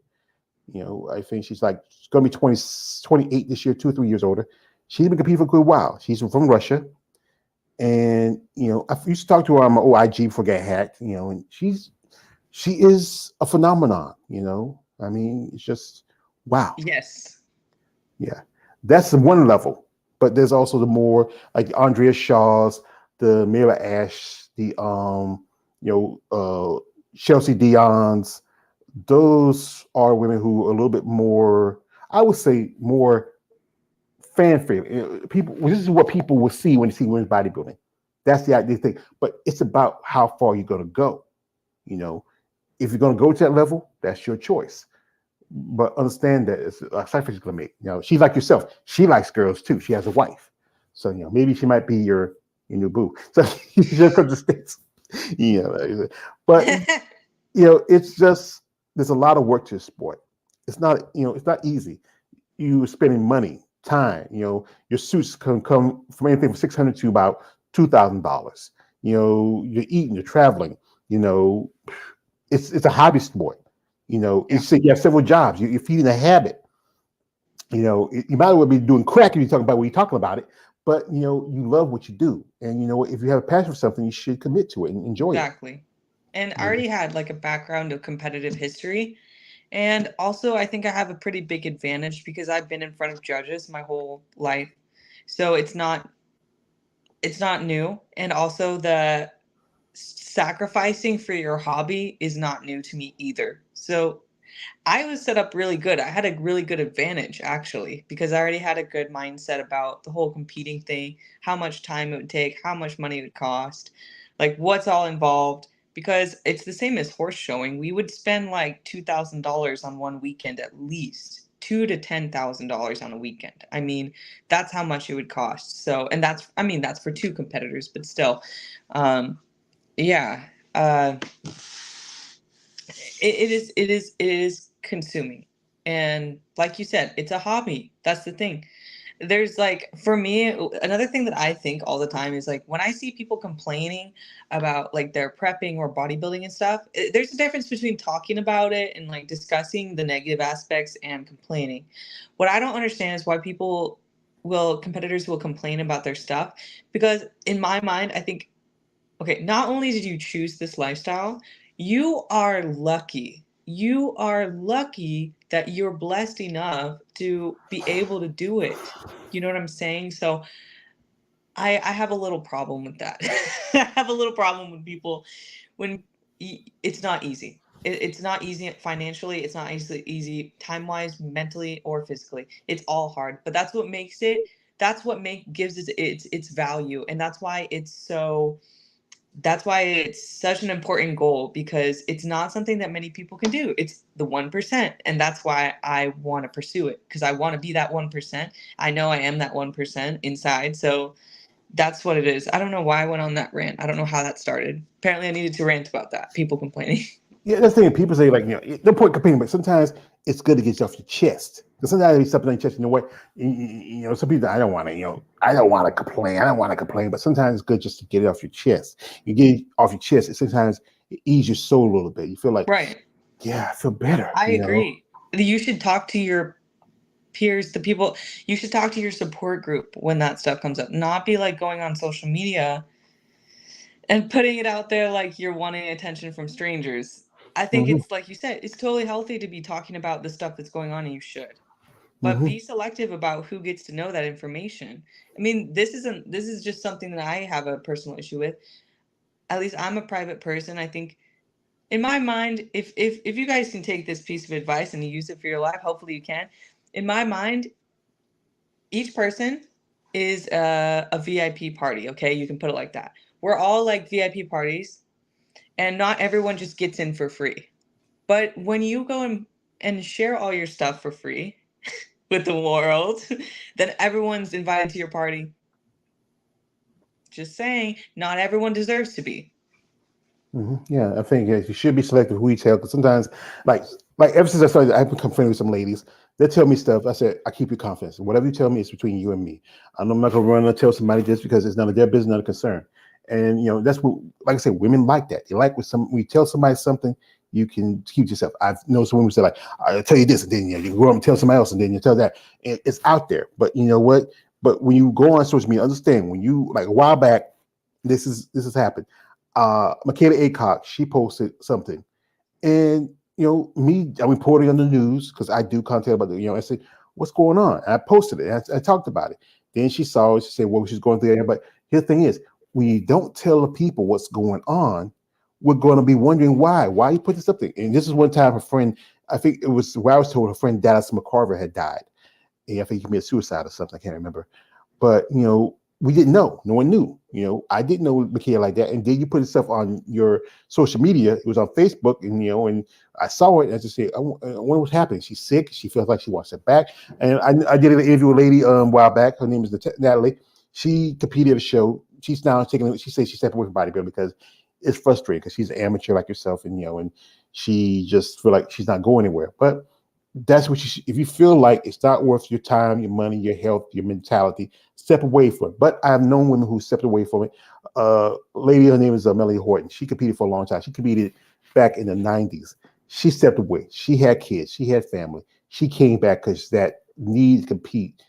I think she's going to be 28 this year, 2 or 3 years older. She's been competing for a good while. She's from Russia. And I used to talk to her on my OIG before I got hacked, and she is a phenomenon, I mean, it's just Wow. Yes. Yeah, that's the one level. But there's also the more like Andrea Shaw's, the Mira Ash, the Chelsea Dion's. Those are women who are a little bit more, I would say, more fan favorite. People, this is what people will see when they see women's bodybuilding. That's the idea thing. But it's about how far you're going to go. You know, if you're going to go to that level, that's your choice. But understand that it's a sacrifice you're going to make. You know, she's like yourself. She likes girls too. She has a wife, so maybe she might be your new boo. So she's just from the states. But it's just there's a lot of work to the sport. It's not it's not easy. You spending money, time. Your suits can come from anything from $600 to about $2,000. You're eating, you're traveling. It's a hobby sport. It's you have several jobs. You're feeding a habit. You might as well be doing crack if you're talking about what you're talking about it. But you love what you do, and if you have a passion for something, you should commit to it and enjoy it. Exactly. And I already had like a background of competitive history. And also, I think I have a pretty big advantage because I've been in front of judges my whole life. So it's not new. And also the sacrificing for your hobby is not new to me either. So I was set up really good. I had a really good advantage actually because I already had a good mindset about the whole competing thing, how much time it would take, how much money it would cost, like what's all involved. Because it's the same as horse showing. We would spend like $2,000 on one weekend at least. $2,000 to $10,000 on a weekend. I mean, that's how much it would cost. So, and that's for two competitors, but still, yeah. It is consuming, and like you said, it's a hobby. That's the thing. There's like, for me, another thing that I think all the time is like when I see people complaining about like their prepping or bodybuilding and stuff, there's a difference between talking about it and like discussing the negative aspects and complaining. What I don't understand is why competitors will complain about their stuff, because in my mind I think, okay, not only did you choose this lifestyle, you are lucky. You are lucky that you're blessed enough to be able to do it. You know what I'm saying? So I have a little problem with that. I have a little problem with people when it's not easy. It's not easy financially. It's not easy time-wise, mentally, or physically. It's all hard. But that's what makes it. That's what gives it its value, and that's why it's such an important goal, because it's not something that many people can do. It's the 1%. And that's why I want to pursue it, because I want to be that 1%. I know I am that 1% inside. So that's what it is. I don't know why I went on that rant. I don't know how that started. Apparently I needed to rant about that. People complaining. Yeah, that's the thing. People say like, no point complaining, but sometimes it's good to get you off your chest. Because sometimes there's something on your chest, some people, I don't want to, I don't want to complain. I don't want to complain, but sometimes it's good just to get it off your chest. You get it off your chest, and sometimes it eases your soul a little bit. You feel like, Right. yeah, I feel better. I agree. You should talk to your peers, the people, you should talk to your support group when that stuff comes up. Not be like going on social media and putting it out there like you're wanting attention from strangers. I think it's like you said, it's totally healthy to be talking about the stuff that's going on, and you should. But be selective about who gets to know that information. I mean, this is just something that I have a personal issue with. At least I'm a private person. I think in my mind, if you guys can take this piece of advice and use it for your life, hopefully you can. In my mind, each person is a VIP party, okay? You can put it like that. We're all like VIP parties, and not everyone just gets in for free. But when you go and share all your stuff for free with the world, then everyone's invited to your party. Just saying, not everyone deserves to be. Yeah, I think you should be selective who you tell, because sometimes, like ever since I started, I've become friendly with some ladies. They tell me stuff. I said, I keep your confidence. Whatever you tell me is between you and me. I'm not gonna run and tell somebody just because it's none of their business, none of concern. And that's what, like I said, women like that. They like when you tell somebody something, you can keep yourself. I've known some women say like, I'll tell you this, and then you go up and tell somebody else, and then you tell that. And it's out there. But you know what? But when you go on social media, understand when you, like a while back, this has happened. Michaela Acock, she posted something, and I reported on the news because I do content about I said, what's going on? And I posted it. I talked about it. Then she saw it. She said, well, she's going through there. But here's the thing is, when you don't tell the people what's going on, we're going to be wondering why. Why you put this up there? And this is one time a friend, I think it was where I was told, a friend Dallas McCarver had died. And I think he committed suicide or something. I can't remember. But we didn't know. No one knew. I didn't know Mikaela like that. And then you put this stuff on your social media. It was on Facebook, and I saw it. And I just said, I wonder what's happening. She's sick. She feels like she wants it back. And I did an interview with a lady a while back. Her name is Natalie. She competed at a show. She's now taking. She says she stepped away from bodybuilding because it's frustrating because she's an amateur like yourself, and she just feel like she's not going anywhere. But that's what if you feel like it's not worth your time, your money, your health, your mentality, step away from it. But I've known women who stepped away from it. Lady, her name is Melanie Horton. She competed for a long time. She competed back in the 90s. She stepped away. She had kids. She had family. She came back because that need to compete.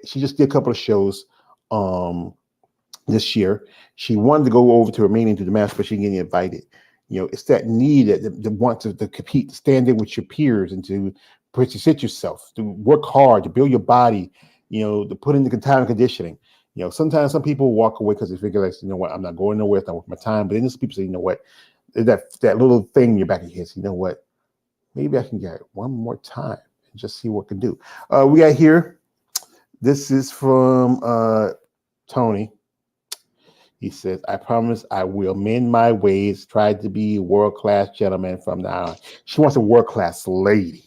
She just did a couple of shows this year. She wanted to go over to Romania to the match, but she didn't get invited. It's that need that want to compete, to stand there with your peers and to present yourself, to work hard, to build your body, to put in the time and conditioning. Sometimes some people walk away because they figure like, what, I'm not going nowhere, it's not worth my time. But then some people say, what, that little thing in your back of your head, what, maybe I can get it one more time and just see what I can do. We got here, this is from Tony. He says, I promise I will mend my ways, try to be a world-class gentleman from now on. She wants a world-class lady.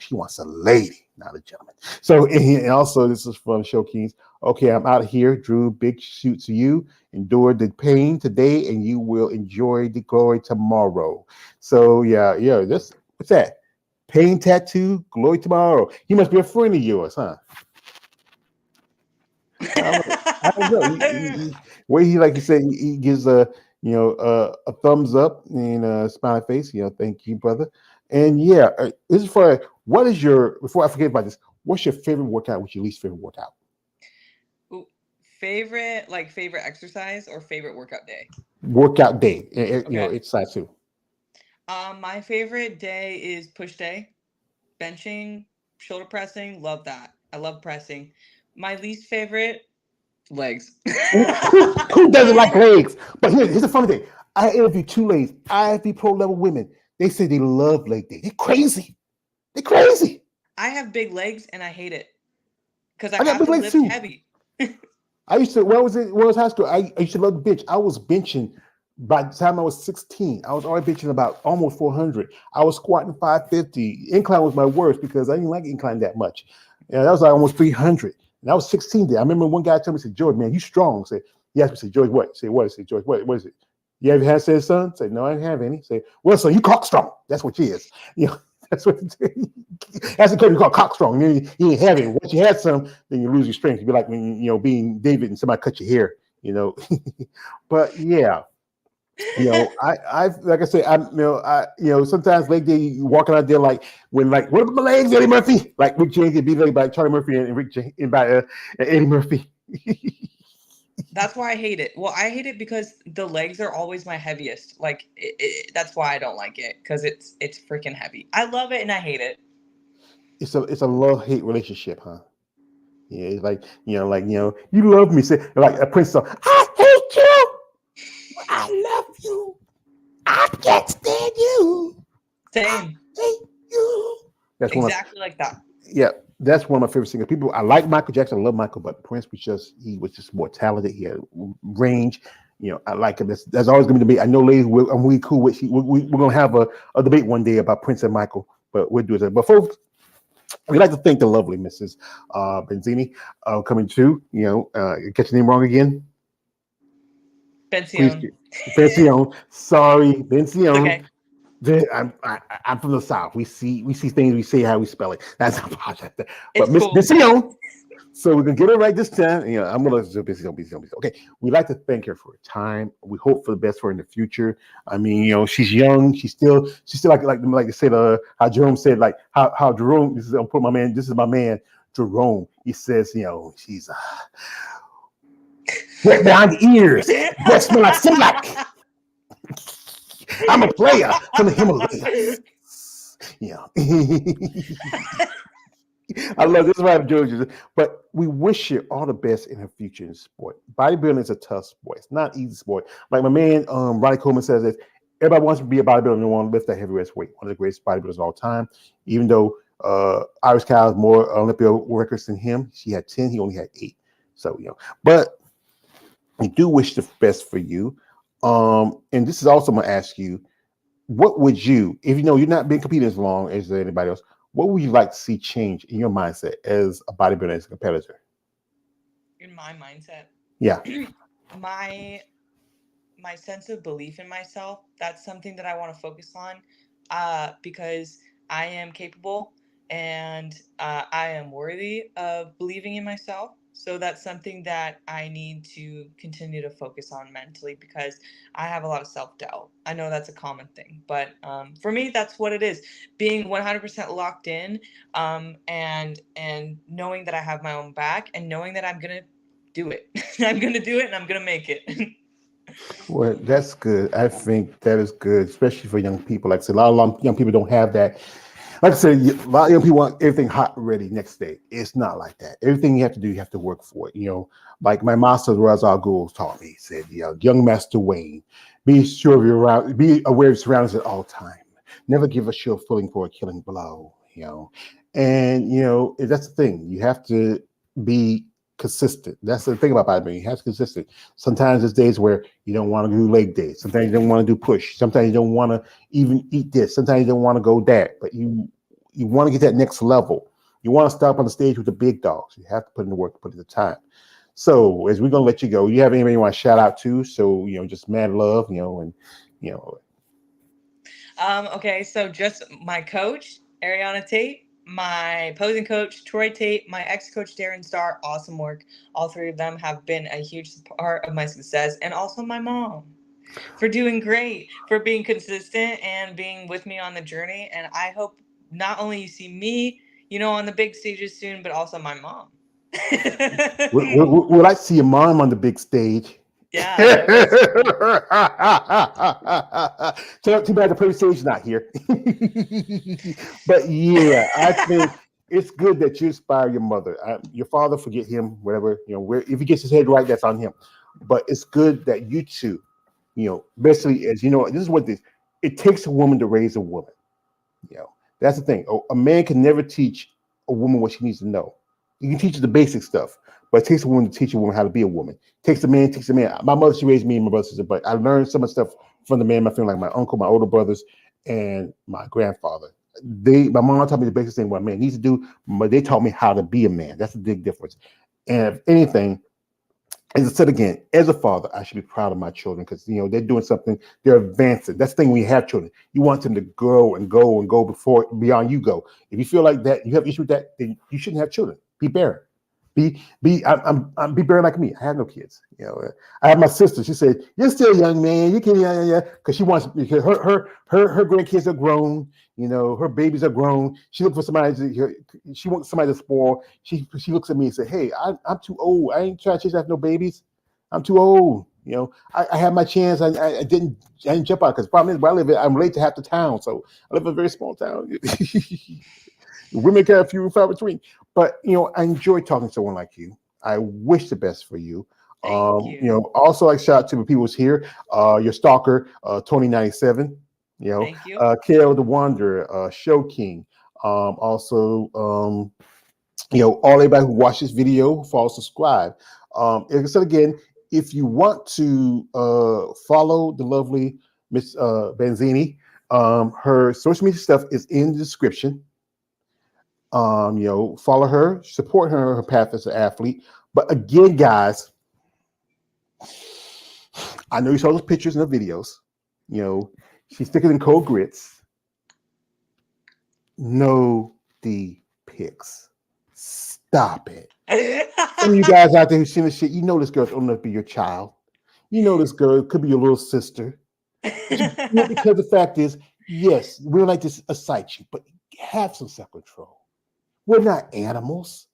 She wants a lady, not a gentleman. So, and also, this is from Show Kings. Okay, I'm out here. Drew, big shoot to you. Endure the pain today, and you will enjoy the glory tomorrow. So, yeah, what's that? Pain tattoo, glory tomorrow. He must be a friend of yours, huh? I don't know. Where he, like you said, he gives a thumbs up and a smiley face. Thank you, brother. And this is what is your, before I forget about this, what's your favorite workout? What's your least favorite workout? Favorite exercise or favorite workout day? Workout day. Okay. Exercise too. My favorite day is push day, benching, shoulder pressing. Love that. I love pressing. My least favorite, legs. Who doesn't like legs? But here's the funny thing. I interviewed 2 ladies, IFB pro level women. They say they love leg day. They're crazy. I have big legs and I hate it because I I got have big to legs lift too. heavy. I used to, when I was high school, I used to love to bench. I was benching by the time I was 16. I was already benching about almost 400. I was squatting 550. Incline was my worst because I didn't like incline that much. That was like almost 300. And I was 16 there. I remember one guy told me, said, George, man, you strong. I said, he asked me, said, George, what? I said, what? I said, George, what is it? You ever had said, son? I said, no, I didn't have any. I said, well, so you cock strong. That's what you is. That's what that's the code you call cock strong. You ain't have it. Once you had some, then you lose your strength. You'd be like when being David and somebody cut your hair, But yeah. I like I said, sometimes leg day you walking out there like what about my legs, Eddie Murphy? Like Rick James get beat like by Charlie Murphy and Rick James and by Eddie Murphy. That's why I hate it. Well, I hate it because the legs are always my heaviest. Like that's why I don't like it, because it's freaking heavy. I love it and I hate it. It's a love-hate relationship, huh? Yeah, it's like you love me. Say like a prince song. I hate you. I love you. I can't stand you. Same. I hate you. That's exactly like that. Yeah, that's one of my favorite singers. People, I like Michael Jackson. I love Michael, but Prince he was just more talented. He had range. I like him. That's always going to be. I know, ladies, I'm really cool with. We're going to have a debate one day about Prince and Michael, but we'll do that. But folks, we'd like to thank the lovely Mrs. Benzini coming to. Get your name wrong again. Benzion. Benzion. Sorry, Benzion. Okay. I'm from the South. We see things. We say how we spell it. That's a apologize. But Miss Cool. Benzion. So we're gonna get it right this time. I'm gonna Benzion. Okay. We'd like to thank her for her time. We hope for the best for her in the future. I mean, she's young. She's still like they said. How Jerome said, like how Jerome. This is my man, Jerome. He says, she's wet behind the ears. Breast smell like Silac. I'm a player from the Himalayas. Yeah. I love this is why I'm Georgia. But we wish you all the best in her future in sport. Bodybuilding is a tough sport. It's not an easy sport. Like my man Ronnie Coleman says that everybody wants to be a bodybuilder and want to lift that heavyweight weight. One of the greatest bodybuilders of all time. Even though Irish Cow has more Olympia records than him. She had 10, he only had 8. So, but we do wish the best for you. And this is also going to ask you, what would you, if you're not been competing as long as anybody else, what would you like to see change in your mindset as a bodybuilder, as a competitor? In my mindset, Yeah. my sense of belief in myself, that's something that I want to focus on, because I am capable and I am worthy of believing in myself. So that's something that I need to continue to focus on mentally, because I have a lot of self-doubt. I know that's a common thing, but for me, that's what it is. Being 100% locked in, and knowing that I have my own back, and knowing that I'm going to do it. I'm going to do it, and I'm going to make it. Well, that's good. I think that is good, especially for young people. Like I said, a lot of young people don't have that. Like I said, a lot of young people want everything hot and ready next day. It's not like that. Everything you have to do, you have to work for it. Like my master Razal Ghul taught me. He said, young Master Wayne, be sure of be aware of your surroundings at all time. Never give a sure footing for a killing blow. And that's the thing. You have to be consistent. That's the thing about bodybuilding. You have to be consistent. Sometimes there's days where you don't want to do leg days. Sometimes you don't want to do push. Sometimes you don't want to even eat this. Sometimes you don't want to go that. But you want to get that next level. You want to stop on the stage with the big dogs. You have to put in the work, put in the time. So as we're gonna let you go, you have anybody you want to shout out to? So just mad love, Okay, so just my coach, Ariana Tate, my posing coach, Troy Tate, my ex-coach, Darren Starr, awesome work. All 3 of them have been a huge part of my success. And also my mom for doing great, for being consistent and being with me on the journey. And I hope not only you see me, on the big stages soon, but also my mom. Would I see your mom on the big stage? Yeah. Too bad the pretty stage not here. But yeah, I think it's good that you inspire your mother. Your father, forget him, whatever. If he gets his head right, that's on him. But it's good that you two, basically, as this is what this. It takes a woman to raise a woman. That's the thing. A man can never teach a woman what she needs to know. You can teach her the basic stuff, but it takes a woman to teach a woman how to be a woman. Takes a man. My mother, she raised me and my brother, but I learned some of the stuff from the man, my family, like my uncle, my older brothers, and my grandfather. My mom taught me the basic thing what a man needs to do, but they taught me how to be a man. That's a big difference. And if anything, as I said again, as a father, I should be proud of my children because they're doing something. They're advancing. That's the thing when you have children. You want them to grow and go and go beyond you go. If you feel like that, you have issue with that, then you shouldn't have children. Be barren. Be barren like me. I have no kids. I have my sister. She said, "You're still a young man. You can because she wants because her grandkids are grown. Her babies are grown. She looks for somebody. She wants somebody to spoil. She looks at me and said, "Hey, I'm too old. I ain't trying to chase after no babies. I'm too old. I had my chance. I didn't jump out because the problem is where I live, I'm late to half the town. So I live in a very small town." Women can have few and far between, but I enjoy talking to someone like you. I wish the best for you. Thank you. Also like shout out to the people who's here. Your stalker, Tony 97. Thank you. Kale the Wanderer, Show King. Also, all everybody who watched this video, follow, subscribe. Like I said again, if you want to follow the lovely Miss Benzini, her social media stuff is in the description. Follow her, support her path as an athlete. But again, guys, I know you saw those pictures and the videos. She's thicker than cold grits. No the pics. Stop it. Some of you guys out there who've seen this shit, this girl's old enough to be your child. This girl could be your little sister. Because the fact is, yes, we don't like to excite you, but have some self-control. We're not animals.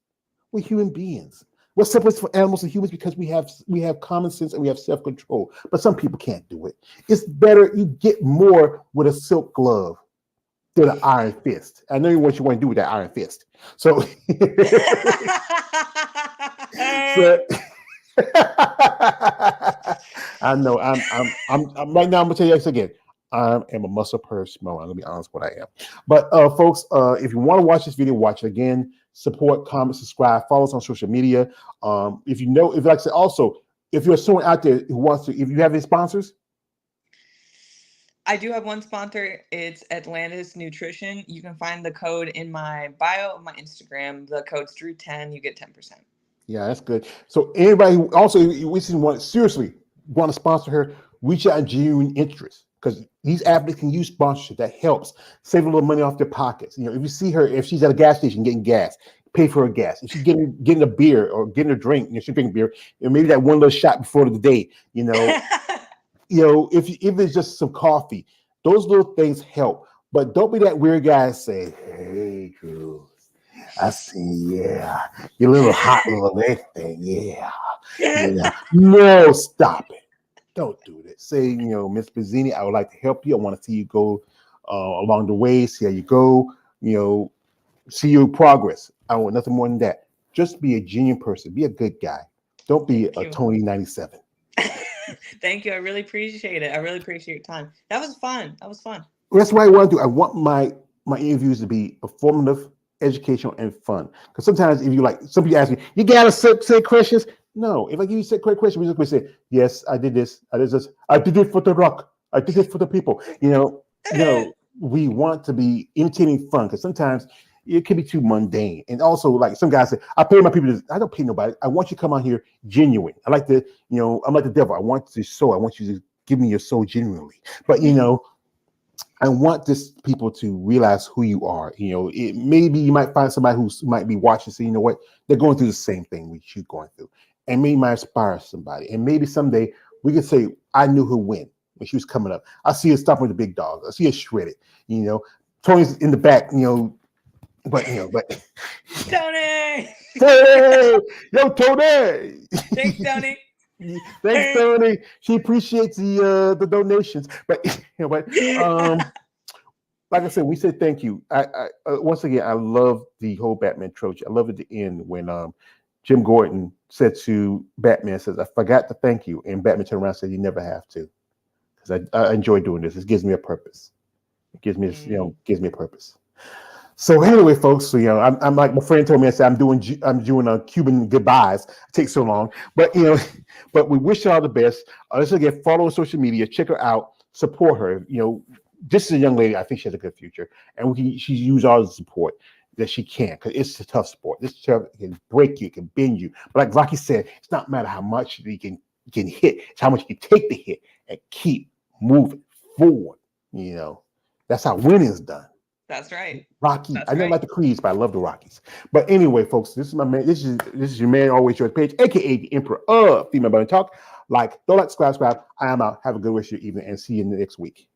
We're human beings. What separates from animals and humans because we have common sense and we have self-control. But some people can't do it. It's better you get more with a silk glove instead of iron fist. I know what you want to do with that iron fist. So, so I know I'm right now. I'm gonna tell you this again. I am a muscle purse mo. I'm gonna be honest what I am. But folks, if you want to watch this video, watch it again. Support, comment, subscribe, follow us on social media. If you know, if like I said, also, if you're someone out there who wants to, if you have any sponsors. I do have one sponsor. It's Atlantis Nutrition. You can find the code in my bio of my Instagram. The code's Drew10. You get 10%. Yeah, that's good. So anybody who also seriously want to sponsor her, reach out in genuine interest, because these athletes can use sponsorship. That helps save a little money off their pockets. You know, if you see her, if she's at a gas station getting gas, pay for her gas. If she's getting a beer or getting a drink, you know, she's drinking beer, and maybe that one little shot before the day, you know. You know, if it's just some coffee, those little things help. But don't be that weird guy and say, "Hey, Drew, I see, yeah, your little hot little leg thing, yeah." No, stop it. Don't do that. Say, you know, Miss Benzion, I would like to help you. I want to see you go along the way, see how you go, you know, see your progress. I want nothing more than that. Just be a genuine person. Be a good guy. Don't be a Tony 97. Thank you. I really appreciate it. I really appreciate your time. That was fun. That's what I want to do. I want my interviews to be informative, educational, and fun. Because sometimes if you like, some people ask me, you gotta say questions. No, if I give you a quick question, we just say, yes, I did this, I did this, I did it for the rock, I did it for the people. You know, we want to be entertaining fun, because sometimes it can be too mundane. And also, like some guys say, I pay my people. I don't pay nobody. I want you to come on here genuine. I like to, you know, I'm like the devil. I want to sow. I want you to give me your soul genuinely. But you know, I want this people to realize who you are. You know, it maybe you might find somebody who might be watching, so you know what, they're going through the same thing which you're going through, and maybe might inspire somebody. And maybe someday we can say, I knew her when she was coming up. I see her stopping with the big dogs. I see her shredded. You know, Tony's in the back. You know. But Tony! Yo, Tony! Thanks, Tony. Thanks, Tony. She appreciates the donations. But you know, like I said, we said thank you. I once again, I love the whole Batman trilogy. I love at the end when Jim Gordon said to Batman, says, "I forgot to thank you," and Batman turned around and said, "You never have to," because I enjoy doing this. It gives me a purpose. It gives me gives me a purpose. So anyway, folks, so you know, I'm like my friend told me, I said I'm doing Cuban goodbyes. It takes so long, but you know, but we wish her all the best. Let's again follow her social media, check her out, support her. You know, this is a young lady. I think she has a good future, and she use all the support that she can, because it's a tough sport. This stuff can break you, it can bend you. But like Rocky said, it's not matter how much you can hit; it's how much you can take the hit and keep moving forward. You know, that's how winning is done. That's right. Rocky. I don't like the Creeds, but I love the Rockies. But anyway, folks, this is my man. This is your man, always yours page, aka the Emperor of Female Button Talk. Like, don't like, subscribe. I am out. Have a good rest of your evening, and see you in the next week.